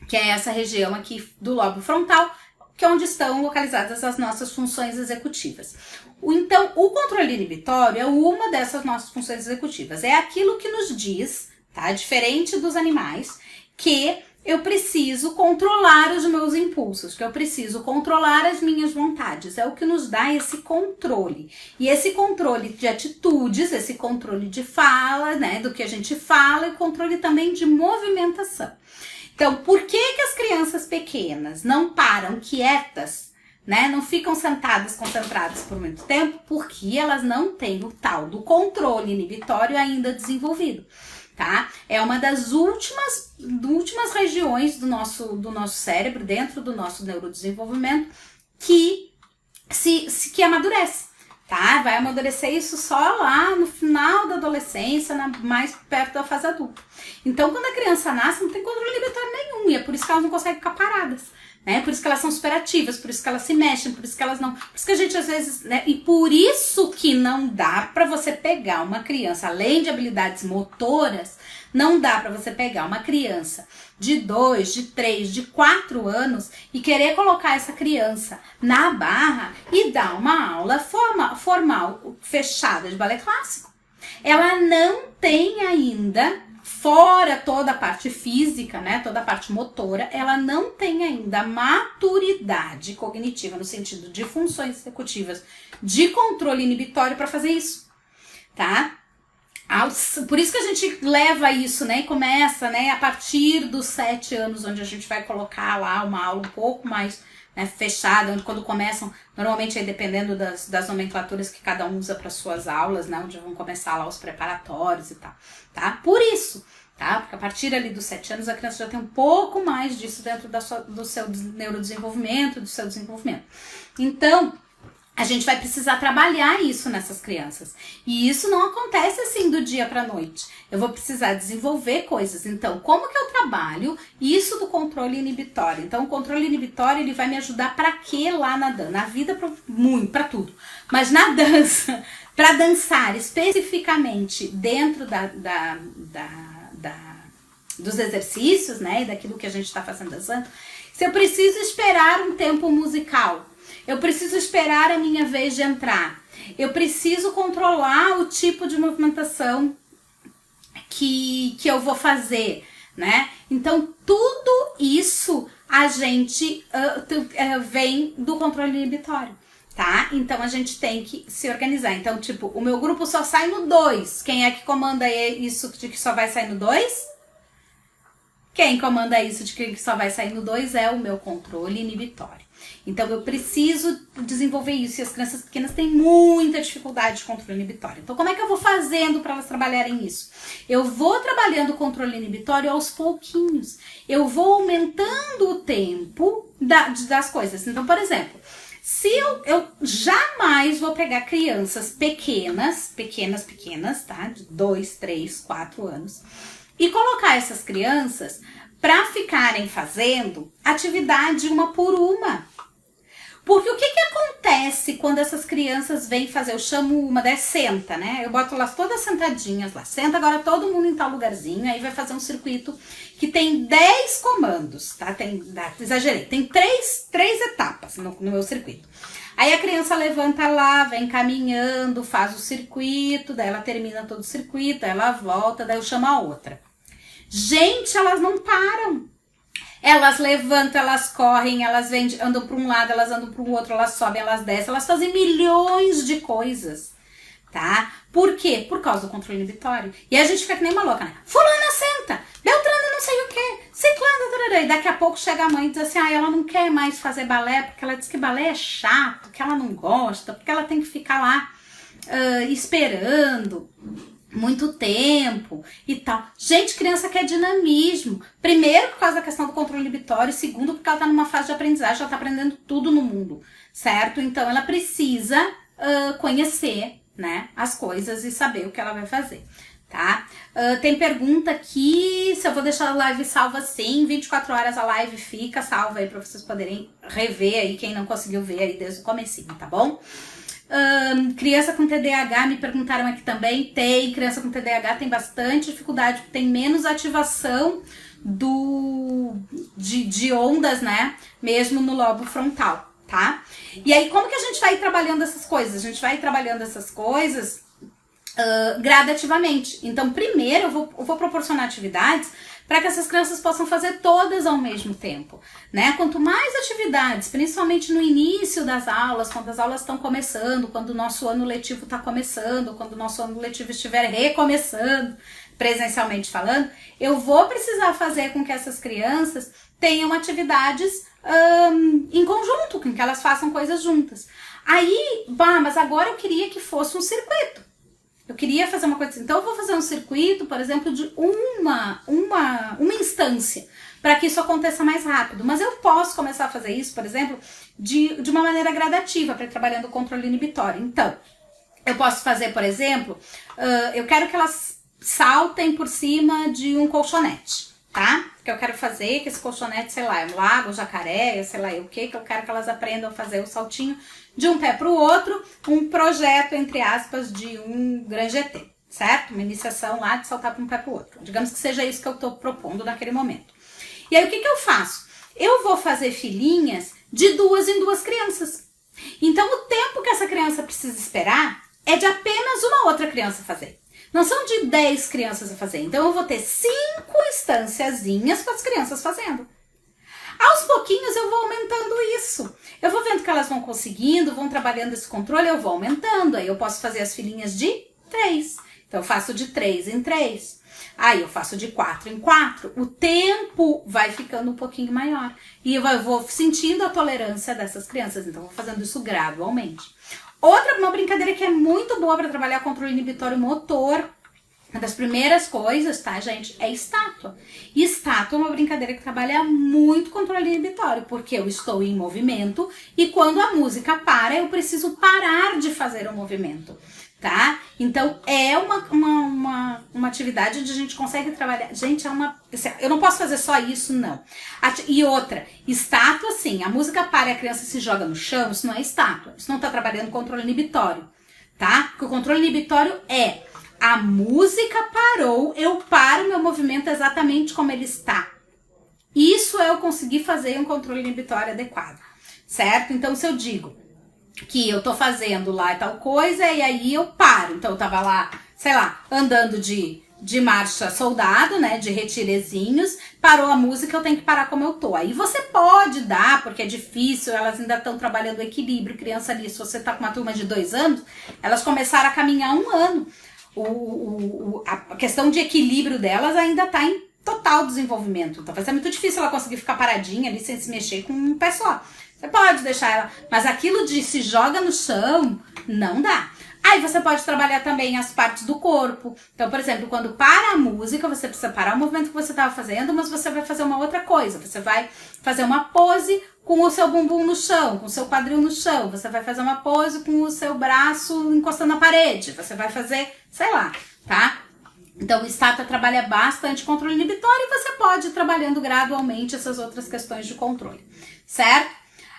Que é essa região aqui do lobo frontal, que é onde estão localizadas as nossas funções executivas. Então, o controle inibitório é uma dessas nossas funções executivas. É aquilo que nos diz, tá? Diferente dos animais, que eu preciso controlar os meus impulsos, que eu preciso controlar as minhas vontades. É o que nos dá esse controle. E esse controle de atitudes, esse controle de fala, né, do que a gente fala, e controle também de movimentação. Então, por que as crianças pequenas não param quietas, né, não ficam sentadas, concentradas por muito tempo? Porque elas não têm o tal do controle inibitório ainda desenvolvido. Tá? É uma das últimas regiões do nosso cérebro, dentro do nosso neurodesenvolvimento, que amadurece, tá? Vai amadurecer isso só lá no final da adolescência, mais perto da fase adulta. Então, quando a criança nasce, não tem controle inibitório nenhum, e é por isso que elas não conseguem ficar paradas, né? Por isso que elas são superativas, por isso que elas se mexem, por isso que elas não... Por isso que a gente às vezes... né? E por isso que não dá pra você pegar uma criança, além de habilidades motoras, não dá pra você pegar uma criança de 2, de 3, de 4 anos e querer colocar essa criança na barra e dar uma aula formal fechada de balé clássico. Ela não tem ainda... Fora toda a parte física, né, toda a parte motora, ela não tem ainda maturidade cognitiva no sentido de funções executivas de controle inibitório para fazer isso, tá? Por isso que a gente leva isso, né, e começa, né, a partir dos 7 anos, onde a gente vai colocar lá uma aula um pouco mais, né, fechada, onde quando começam, normalmente aí dependendo das nomenclaturas que cada um usa para suas aulas, né, onde vão começar lá os preparatórios e tal, tá? Por isso, tá? Porque a partir ali dos 7 anos a criança já tem um pouco mais disso dentro do seu neurodesenvolvimento, do seu desenvolvimento. Então, a gente vai precisar trabalhar isso nessas crianças. E isso não acontece assim do dia para a noite. Eu vou precisar desenvolver coisas. Então, como que eu trabalho isso do controle inibitório? Então, o controle inibitório, ele vai me ajudar para quê lá na dança? Na vida, muito, para tudo. Mas na dança, para dançar especificamente dentro dos exercícios, né? E daquilo que a gente está fazendo dançando. Se eu preciso esperar um tempo musical, eu preciso esperar a minha vez de entrar. Eu preciso controlar o tipo de movimentação que eu vou fazer, né? Então, tudo isso a gente vem do controle inibitório, tá? Então, a gente tem que se organizar. Então, tipo, o meu grupo só sai no 2. Quem é que comanda isso de que só vai sair no 2? Quem comanda isso de que só vai sair no 2 é o meu controle inibitório. Então, eu preciso desenvolver isso. E as crianças pequenas têm muita dificuldade de controle inibitório. Então, como é que eu vou fazendo para elas trabalharem isso? Eu vou trabalhando o controle inibitório aos pouquinhos. Eu vou aumentando o tempo das coisas. Então, por exemplo, se eu jamais vou pegar crianças pequenas, tá? De 2, 3, 4 anos... e colocar essas crianças para ficarem fazendo atividade uma por uma. Porque o que acontece quando essas crianças vêm fazer? Eu chamo uma, daí senta, né? Eu boto elas todas sentadinhas lá. Senta agora todo mundo em tal lugarzinho. Aí vai fazer um circuito que tem 10 comandos, tá? Exagerei. Tem três etapas no meu circuito. Aí a criança levanta lá, vem caminhando, faz o circuito, daí ela termina todo o circuito, aí ela volta, daí eu chamo a outra. Gente, elas não param. Elas levantam, elas correm, elas andam para um lado, elas andam para o outro, elas sobem, elas descem, elas fazem milhões de coisas, tá? Por quê? Por causa do controle inibitório. E a gente fica que nem uma louca, né? Fulana senta, Beltrana não sei o quê, Ciclana, tarará. E daqui a pouco chega a mãe e diz assim, ela não quer mais fazer balé, porque ela diz que balé é chato, que ela não gosta, porque ela tem que ficar lá esperando muito tempo e tal. Gente, criança quer dinamismo. Primeiro, por causa da questão do controle inibitório. Segundo, porque ela tá numa fase de aprendizagem, ela tá aprendendo tudo no mundo, certo? Então, ela precisa conhecer, né, as coisas e saber o que ela vai fazer, tá? Tem pergunta aqui, se eu vou deixar a live salva sim, 24 horas a live fica salva aí pra vocês poderem rever aí, quem não conseguiu ver aí desde o comecinho, tá bom? Criança com TDAH, me perguntaram aqui também, tem, criança com TDAH tem bastante dificuldade, tem menos ativação de ondas, né, mesmo no lobo frontal, tá? E aí, como que a gente vai trabalhando essas coisas? A gente vai trabalhando essas coisas gradativamente. Então, primeiro eu vou proporcionar atividades para que essas crianças possam fazer todas ao mesmo tempo, né? Quanto mais atividades, principalmente no início das aulas, quando as aulas estão começando, quando o nosso ano letivo está começando, quando o nosso ano letivo estiver recomeçando, presencialmente falando, eu vou precisar fazer com que essas crianças tenham atividades em conjunto, com que elas façam coisas juntas. Aí, mas agora eu queria que fosse um circuito. Eu queria fazer uma coisa assim. Então, eu vou fazer um circuito, por exemplo, de uma instância, para que isso aconteça mais rápido. Mas eu posso começar a fazer isso, por exemplo, de uma maneira gradativa, para ir trabalhando o controle inibitório. Então, eu posso fazer, por exemplo, eu quero que elas saltem por cima de um colchonete, tá? Que eu quero fazer que esse colchonete, sei lá, é um lago, jacaré, sei lá o que eu quero que elas aprendam a fazer o saltinho de um pé para o outro, um projeto, entre aspas, de um Grand GT, certo? Uma iniciação lá de saltar para um pé para o outro. Digamos que seja isso que eu estou propondo naquele momento. E aí, o que eu faço? Eu vou fazer filinhas de 2 em 2 crianças. Então, o tempo que essa criança precisa esperar é de apenas uma outra criança fazer. Não são de 10 crianças a fazer. Então, eu vou ter 5 instanciazinhas com as crianças fazendo. Aos pouquinhos eu vou aumentando isso. Eu vou vendo que elas vão conseguindo, vão trabalhando esse controle, eu vou aumentando. Aí eu posso fazer as filinhas de 3. Então eu faço de 3 em 3. Aí eu faço de 4 em 4. O tempo vai ficando um pouquinho maior. E eu vou sentindo a tolerância dessas crianças. Então eu vou fazendo isso gradualmente. Uma brincadeira que é muito boa para trabalhar controle inibitório motor, Uma das primeiras coisas, tá, gente, é estátua. E estátua é uma brincadeira que trabalha muito controle inibitório, porque eu estou em movimento e quando a música para, eu preciso parar de fazer o movimento, tá? Então, é uma atividade onde a gente consegue trabalhar. Gente, eu não posso fazer só isso, não. E outra, estátua, sim, a música para e a criança se joga no chão, isso não é estátua. Isso não tá trabalhando controle inibitório, tá? Porque o controle inibitório é: a música parou, eu paro meu movimento exatamente como ele está. Isso eu consegui fazer um controle inibitório adequado, certo? Então, se eu digo que eu tô fazendo lá tal coisa e aí eu paro. Então, eu tava lá, sei lá, andando de marcha soldado, né, de retirezinhos, parou a música, eu tenho que parar como eu tô. Aí você pode dar, porque é difícil, elas ainda estão trabalhando o equilíbrio, criança ali, se você tá com uma turma de 2 anos, elas começaram a caminhar 1 ano. A questão de equilíbrio delas ainda tá em total desenvolvimento. Então vai ser muito difícil ela conseguir ficar paradinha ali sem se mexer com um pé só. Você pode deixar ela, mas aquilo de se joga no chão, não dá. Aí você pode trabalhar também as partes do corpo. Então, por exemplo, quando para a música, você precisa parar o movimento que você estava fazendo, mas você vai fazer uma outra coisa. Você vai fazer uma pose com o seu bumbum no chão, com o seu quadril no chão. Você vai fazer uma pose com o seu braço encostando na parede. Você vai fazer, sei lá, tá? Então, o estátua trabalha bastante controle inibitório e você pode ir trabalhando gradualmente essas outras questões de controle, certo?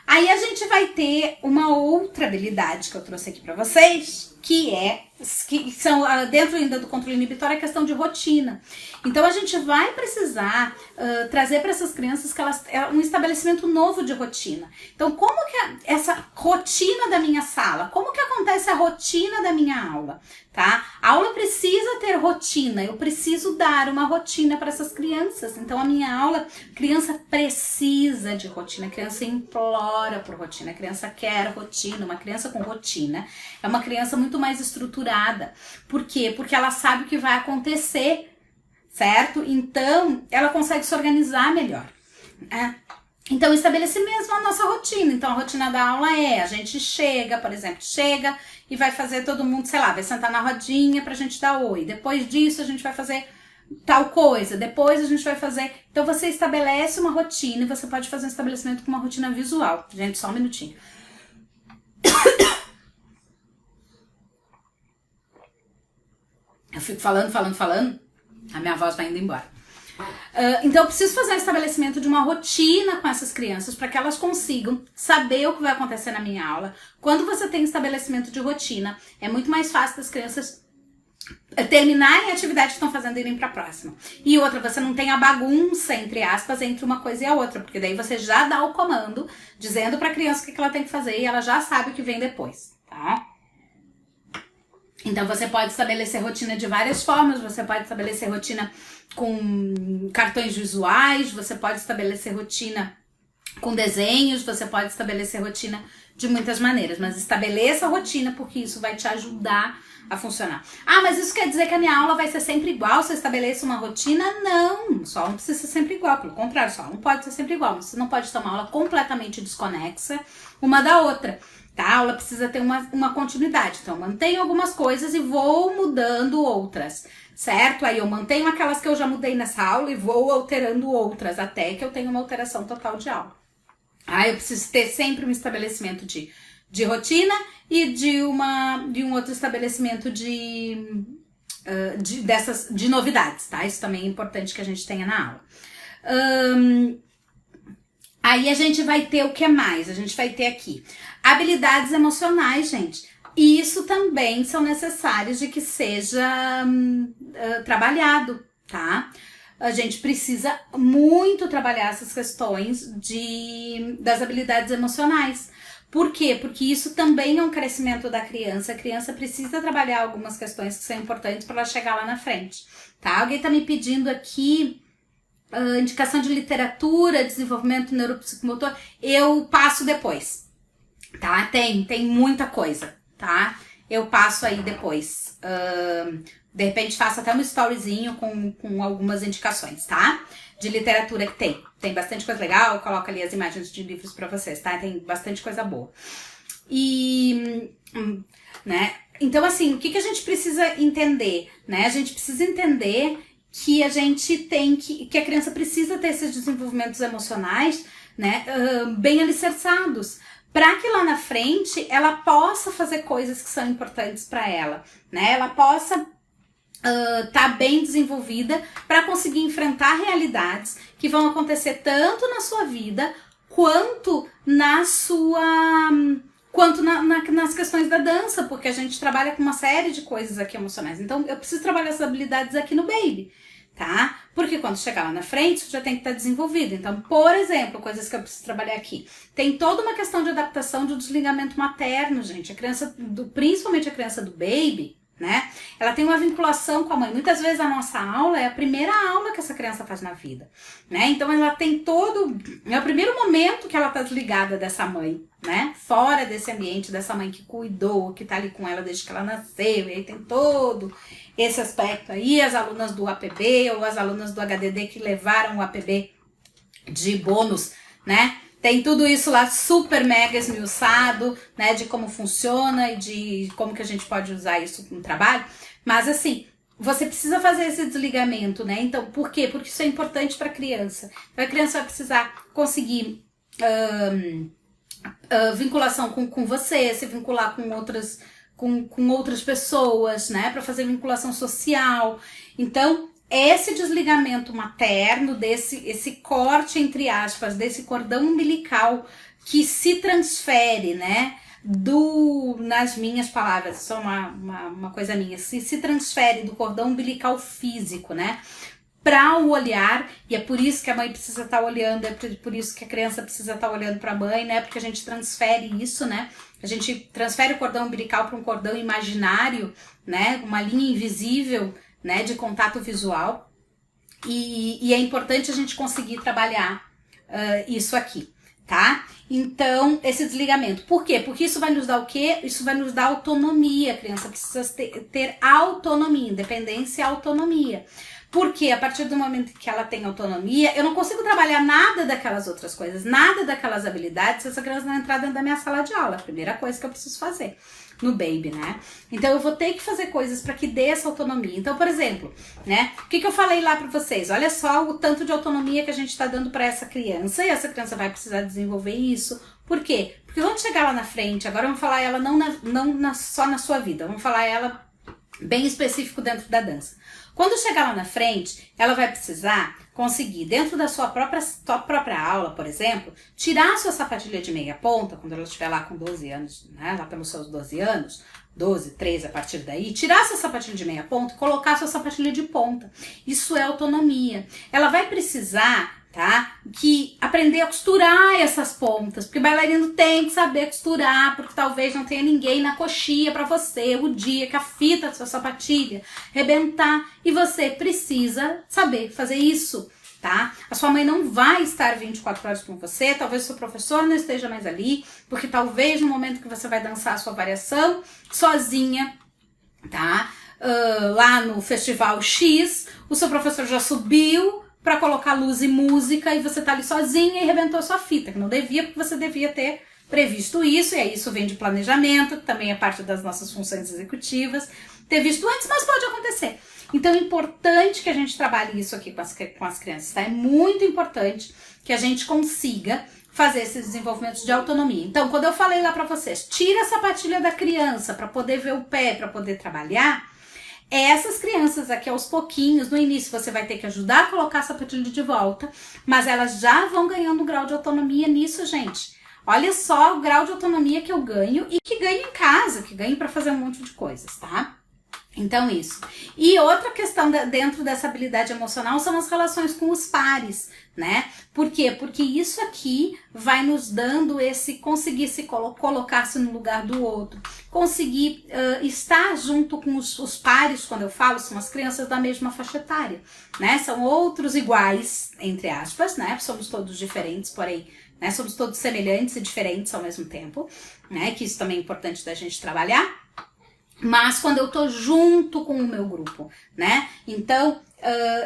Aí a gente vai ter uma outra habilidade que eu trouxe aqui pra vocês, que são, dentro ainda do controle inibitório, a questão de rotina. Então a gente vai precisar trazer para essas crianças que um estabelecimento novo de rotina. Então como que essa rotina da minha sala, como que acontece a rotina da minha aula, tá? A aula precisa ter rotina, eu preciso dar uma rotina para essas crianças. Então a minha aula, criança precisa de rotina, a criança implora por rotina, a criança quer rotina. Uma criança com rotina é uma criança muito mais estruturada. Por quê? Porque ela sabe o que vai acontecer, certo? Então, ela consegue se organizar melhor. Então, estabelecer mesmo a nossa rotina. Então, a rotina da aula a gente chega, por exemplo, e vai fazer todo mundo, sei lá, vai sentar na rodinha pra gente dar oi. Depois disso, a gente vai fazer tal coisa. Depois, a gente vai fazer... Então, você estabelece uma rotina e você pode fazer um estabelecimento com uma rotina visual. Gente, só um minutinho. Eu fico falando, a minha voz vai indo embora. Então eu preciso fazer um estabelecimento de uma rotina com essas crianças para que elas consigam saber o que vai acontecer na minha aula. Quando você tem estabelecimento de rotina, é muito mais fácil das crianças terminarem a atividade que estão fazendo e irem para a próxima. E outra, você não tem a bagunça, entre aspas, entre uma coisa e a outra, porque daí você já dá o comando dizendo para a criança o que ela tem que fazer e ela já sabe o que vem depois, tá? Então você pode estabelecer rotina de várias formas, você pode estabelecer rotina com cartões visuais, você pode estabelecer rotina com desenhos, você pode estabelecer rotina de muitas maneiras, mas estabeleça a rotina porque isso vai te ajudar a funcionar. Ah, mas isso quer dizer que a minha aula vai ser sempre igual se eu estabeleço uma rotina? Não, sua aula não precisa ser sempre igual, pelo contrário, sua aula não pode ser sempre igual, você não pode ter uma aula completamente desconexa uma da outra. Tá? A aula precisa ter uma continuidade. Então, eu mantenho algumas coisas e vou mudando outras, certo? Aí eu mantenho aquelas que eu já mudei nessa aula e vou alterando outras, até que eu tenha uma alteração total de aula. Aí eu preciso ter sempre um estabelecimento de rotina e de um outro estabelecimento de novidades, tá? Isso também é importante que a gente tenha na aula. Aí a gente vai ter o que mais? A gente vai ter aqui habilidades emocionais, gente. E isso também são necessários de que seja trabalhado, tá? A gente precisa muito trabalhar essas questões das habilidades emocionais. Por quê? Porque isso também é um crescimento da criança. A criança precisa trabalhar algumas questões que são importantes para ela chegar lá na frente, tá? Alguém tá me pedindo aqui indicação de literatura, desenvolvimento neuropsicomotor. Eu passo depois, tá? Tem muita coisa, tá? Eu passo aí depois. De repente faço até um storyzinho com algumas indicações, tá? De literatura que tem bastante coisa legal, eu coloco ali as imagens de livros pra vocês, tá? Tem bastante coisa boa. E, né? Então, Então, assim, o que a gente precisa entender, né? A gente precisa entender que a gente tem que a criança precisa ter esses desenvolvimentos emocionais, né, bem alicerçados, para que lá na frente ela possa fazer coisas que são importantes para ela, né? Ela possa tá bem desenvolvida para conseguir enfrentar realidades que vão acontecer tanto na sua vida quanto nas questões da dança, porque a gente trabalha com uma série de coisas aqui emocionais. Então eu preciso trabalhar essas habilidades aqui no baby, tá? Porque quando chegar lá na frente, isso já tem que estar desenvolvido. Então, por exemplo, coisas que eu preciso trabalhar aqui. Tem toda uma questão de adaptação do desligamento materno, gente. A criança, principalmente a criança do baby, né? Ela tem uma vinculação com a mãe. Muitas vezes a nossa aula é a primeira aula que essa criança faz na vida, né? Então ela tem é o primeiro momento que ela tá desligada dessa mãe, né? Fora desse ambiente dessa mãe que cuidou, que tá ali com ela desde que ela nasceu. E aí tem todo esse aspecto aí, as alunas do APB ou as alunas do HDD que levaram o APB de bônus, né? Tem tudo isso lá super mega esmiuçado, né, de como funciona e de como que a gente pode usar isso no trabalho. Mas assim, você precisa fazer esse desligamento, né? Então, por quê? Porque isso é importante para a criança. Então, a criança vai precisar conseguir vinculação com você, se vincular com outras pessoas, né, para fazer vinculação social. Então, esse desligamento materno, esse corte, entre aspas, desse cordão umbilical que se transfere, né, nas minhas palavras, só uma coisa minha, se transfere do cordão umbilical físico, né, para o olhar, e é por isso que a mãe precisa estar olhando, é por isso que a criança precisa estar olhando para a mãe, né, porque a gente transfere isso, né, a gente transfere o cordão umbilical para um cordão imaginário, né, uma linha invisível, né, de contato visual, e é importante a gente conseguir trabalhar isso aqui, tá? Então, esse desligamento. Por quê? Porque isso vai nos dar o quê? Isso vai nos dar autonomia. A criança precisa ter autonomia, independência e autonomia. Porque a partir do momento que ela tem autonomia, eu não consigo trabalhar nada daquelas outras coisas, nada daquelas habilidades, se essa criança não entrar dentro da minha sala de aula. A primeira coisa que eu preciso fazer no baby, né? Então eu vou ter que fazer coisas para que dê essa autonomia. Então, por exemplo, né? O que eu falei lá para vocês? Olha só o tanto de autonomia que a gente está dando para essa criança, e essa criança vai precisar desenvolver isso. Por quê? Porque quando chegar lá na frente, agora vamos falar ela só na sua vida, vamos falar ela bem específico dentro da dança. Quando chegar lá na frente, ela vai precisar conseguir, dentro da sua própria aula, por exemplo, tirar a sua sapatilha de meia ponta, quando ela estiver lá com 12 anos, né, lá pelos seus 12 anos, 12, 13, a partir daí, tirar essa sapatilha de meia ponta e colocar a sua sapatilha de ponta. Isso é autonomia. Ela vai precisar, tá, que aprender a costurar essas pontas, porque o bailarino tem que saber costurar, porque talvez não tenha ninguém na coxia para você o dia que a fita da sua sapatilha rebentar, e você precisa saber fazer isso, tá? A sua mãe não vai estar 24 horas com você, talvez o seu professor não esteja mais ali, porque talvez no momento que você vai dançar a sua variação sozinha, tá? Lá no festival X, o seu professor já subiu para colocar luz e música e você tá ali sozinha e arrebentou a sua fita, que não devia, porque você devia ter previsto isso, e aí isso vem de planejamento, que também é parte das nossas funções executivas, ter visto antes, mas pode acontecer. Então é importante que a gente trabalhe isso aqui com as crianças, tá? É muito importante que a gente consiga fazer esses desenvolvimentos de autonomia. Então, quando eu falei lá para vocês, tira a sapatilha da criança para poder ver o pé, para poder trabalhar, essas crianças aqui aos pouquinhos, no início você vai ter que ajudar a colocar a sapatilha de volta, mas elas já vão ganhando um grau de autonomia nisso, gente. Olha só o grau de autonomia que eu ganho e que ganho em casa, que ganho para fazer um monte de coisas, tá? Então isso. E outra questão dentro dessa habilidade emocional são as relações com os pares, né? Por quê? Porque isso aqui vai nos dando esse conseguir se colocar-se no lugar do outro, conseguir estar junto com os pares, quando eu falo, são as crianças da mesma faixa etária, né? São outros iguais, entre aspas, né? Somos todos diferentes, porém, né? Somos todos semelhantes e diferentes ao mesmo tempo, né? Que isso também é importante da gente trabalhar. Mas quando eu tô junto com o meu grupo, né? Então,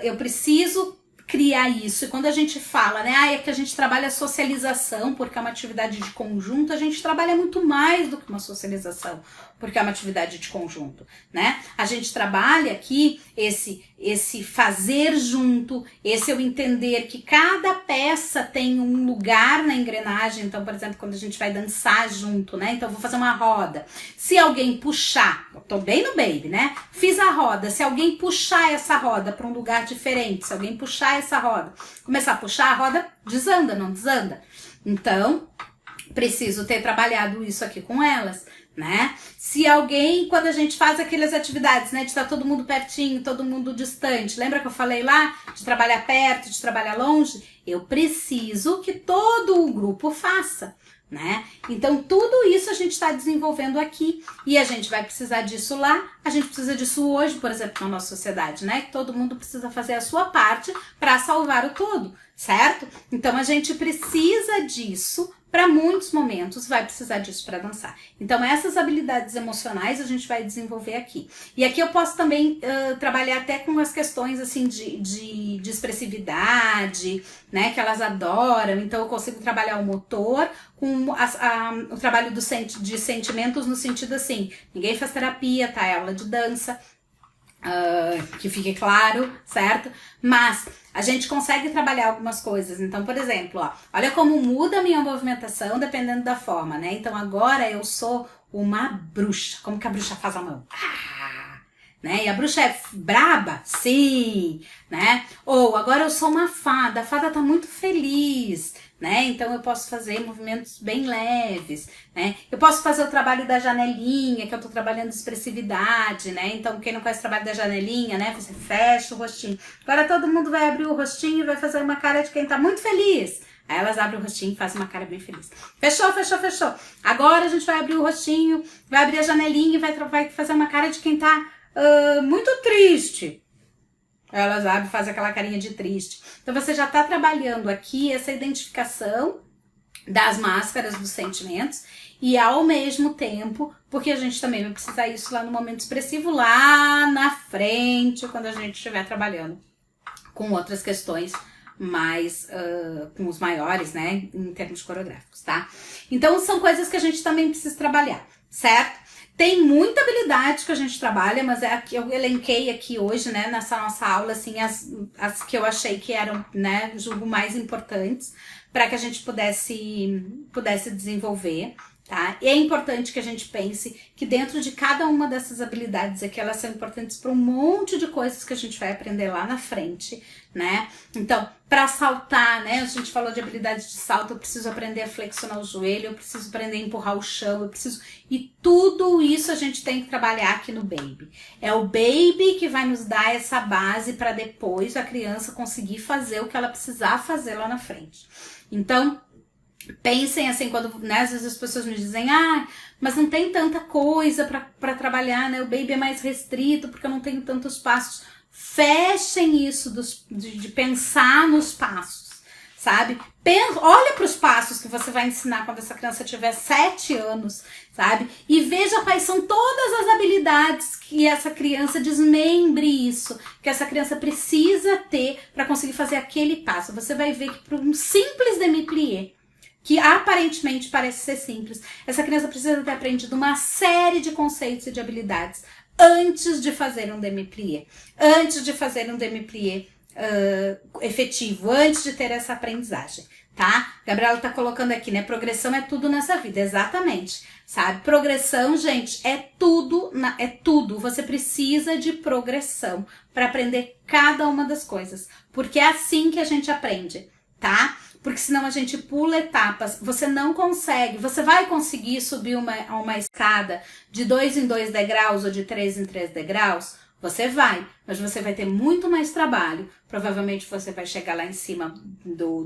eu preciso criar isso. E quando a gente fala, né, é que a gente trabalha a socialização, porque é uma atividade de conjunto, a gente trabalha muito mais do que uma socialização, porque é uma atividade de conjunto, né? A gente trabalha aqui esse fazer junto, esse eu entender que cada peça tem um lugar na engrenagem. Então, por exemplo, quando a gente vai dançar junto, né? Então, eu vou fazer uma roda. Se alguém puxar, eu tô bem no baby, né? Fiz a roda. Se alguém puxar essa roda para um lugar diferente, se alguém puxar essa roda, começar a puxar, a roda desanda, não desanda? Então, preciso ter trabalhado isso aqui com elas, né? Se alguém, quando a gente faz aquelas atividades, né, de estar todo mundo pertinho, todo mundo distante, lembra que eu falei lá de trabalhar perto, de trabalhar longe? Eu preciso que todo o grupo faça, né? Então tudo isso a gente está desenvolvendo aqui e a gente vai precisar disso lá, a gente precisa disso hoje, por exemplo, na nossa sociedade, né? Que todo mundo precisa fazer a sua parte para salvar o todo, certo? Então a gente precisa disso. Para muitos momentos vai precisar disso para dançar. Então essas habilidades emocionais a gente vai desenvolver aqui. E aqui eu posso também trabalhar até com as questões assim de expressividade, né, que elas adoram. Então eu consigo trabalhar o motor com o trabalho de sentimentos no sentido assim, ninguém faz terapia, tá? É aula de dança. Que fique claro, certo? Mas a gente consegue trabalhar algumas coisas. Então, por exemplo, ó, olha como muda a minha movimentação dependendo da forma, né? Então agora eu sou uma bruxa. Como que a bruxa faz a mão? Né? E a bruxa é braba? Sim, né? Ou agora eu sou uma fada. A fada tá muito feliz, né? Então eu posso fazer movimentos bem leves, né? Eu posso fazer o trabalho da janelinha, que eu tô trabalhando expressividade, né? Então quem não conhece o trabalho da janelinha, né? Você fecha o rostinho. Agora todo mundo vai abrir o rostinho e vai fazer uma cara de quem tá muito feliz. Aí elas abrem o rostinho e fazem uma cara bem feliz. Fechou, fechou, fechou. Agora a gente vai abrir o rostinho, vai abrir a janelinha e vai fazer uma cara de quem tá muito triste. Elas abrem e fazem aquela carinha de triste. Então você já está trabalhando aqui essa identificação das máscaras dos sentimentos e ao mesmo tempo, porque a gente também vai precisar isso lá no momento expressivo, lá na frente, quando a gente estiver trabalhando com outras questões mais, com os maiores, né, em termos coreográficos, tá? Então são coisas que a gente também precisa trabalhar, certo? Tem muita habilidade que a gente trabalha, mas é a que eu elenquei aqui hoje, né, nessa nossa aula, assim, as que eu achei que eram, né, julgo mais importantes para que a gente pudesse desenvolver, tá? E é importante que a gente pense que dentro de cada uma dessas habilidades aqui, elas são importantes para um monte de coisas que a gente vai aprender lá na frente, né? Então, para saltar, né? A gente falou de habilidade de salto, eu preciso aprender a flexionar o joelho, eu preciso aprender a empurrar o chão, eu preciso... E tudo isso a gente tem que trabalhar aqui no Baby. É o Baby que vai nos dar essa base para depois a criança conseguir fazer o que ela precisar fazer lá na frente. Então, pensem assim, quando, né, às vezes as pessoas me dizem, mas não tem tanta coisa para trabalhar, né? O Baby é mais restrito porque eu não tenho tantos passos. Fechem isso de pensar nos passos, sabe? Olha para os passos que você vai ensinar quando essa criança tiver 7 anos, sabe? E veja quais são todas as habilidades que essa criança desmembre isso, que essa criança precisa ter para conseguir fazer aquele passo. Você vai ver que para um simples demi-plié, que aparentemente parece ser simples, essa criança precisa ter aprendido uma série de conceitos e de habilidades antes de fazer um demi-plié, antes de fazer um demi-plié efetivo, antes de ter essa aprendizagem, tá? Gabriela tá colocando aqui, né? Progressão é tudo nessa vida, exatamente, sabe? Progressão, gente, é tudo, é tudo. Você precisa de progressão para aprender cada uma das coisas, porque é assim que a gente aprende, tá? Porque senão a gente pula etapas, você não consegue, você vai conseguir subir uma escada de 2 em 2 degraus ou de 3 em 3 degraus? Você vai, mas você vai ter muito mais trabalho, provavelmente você vai chegar lá em cima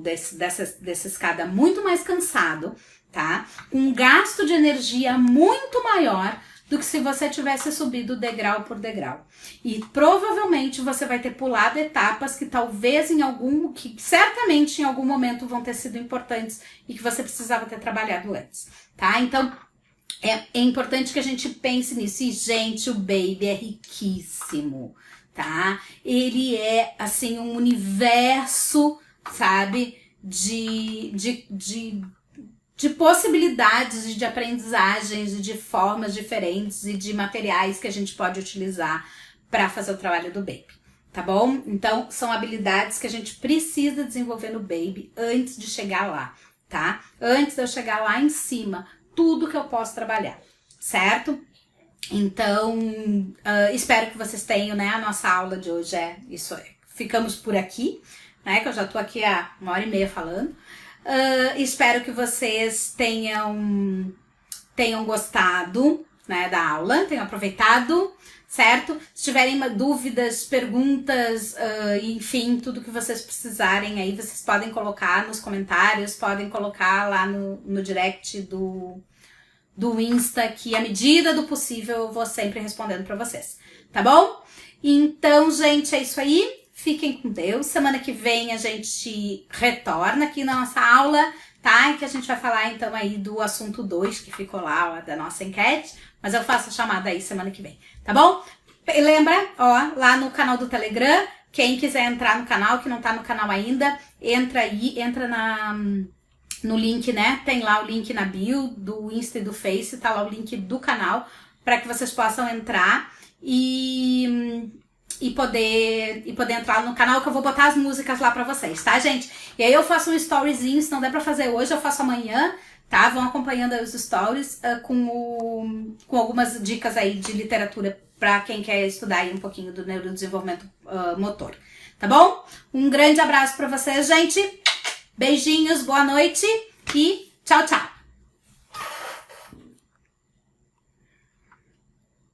dessa escada muito mais cansado, tá? Com um gasto de energia muito maior do que se você tivesse subido degrau por degrau. E provavelmente você vai ter pulado etapas que talvez que certamente em algum momento vão ter sido importantes e que você precisava ter trabalhado antes, tá? Então, é importante que a gente pense nisso. E, gente, o Baby é riquíssimo, tá? Ele é, assim, um universo, sabe, de possibilidades de aprendizagens e de formas diferentes e de materiais que a gente pode utilizar para fazer o trabalho do baby, tá bom? Então, são habilidades que a gente precisa desenvolver no baby antes de chegar lá, tá? Antes de eu chegar lá em cima, tudo que eu posso trabalhar, certo? Então, espero que vocês tenham, né? A nossa aula de hoje é isso aí. Ficamos por aqui, né? Que eu já tô aqui há 1h30 falando. Espero que vocês tenham gostado, né, da aula, tenham aproveitado, certo? Se tiverem dúvidas, perguntas, enfim, tudo que vocês precisarem aí, vocês podem colocar nos comentários, podem colocar lá no direct do Insta, que à medida do possível eu vou sempre respondendo pra vocês, tá bom? Então, gente, é isso aí. Fiquem com Deus. Semana que vem a gente retorna aqui na nossa aula, tá? E que a gente vai falar então aí do assunto 2, que ficou lá, ó, da nossa enquete. Mas eu faço a chamada aí semana que vem, tá bom? E lembra, ó, lá no canal do Telegram, quem quiser entrar no canal, que não tá no canal ainda, entra aí, entra no link, né? Tem lá o link na bio do Insta e do Face, tá lá o link do canal, para que vocês possam entrar e poder entrar no canal, que eu vou botar as músicas lá pra vocês, tá, gente? E aí eu faço um storyzinho, se não der pra fazer hoje, eu faço amanhã, tá? Vão acompanhando aí os stories com algumas dicas aí de literatura pra quem quer estudar aí um pouquinho do neurodesenvolvimento motor, tá bom? Um grande abraço pra vocês, gente! Beijinhos, boa noite e tchau, tchau!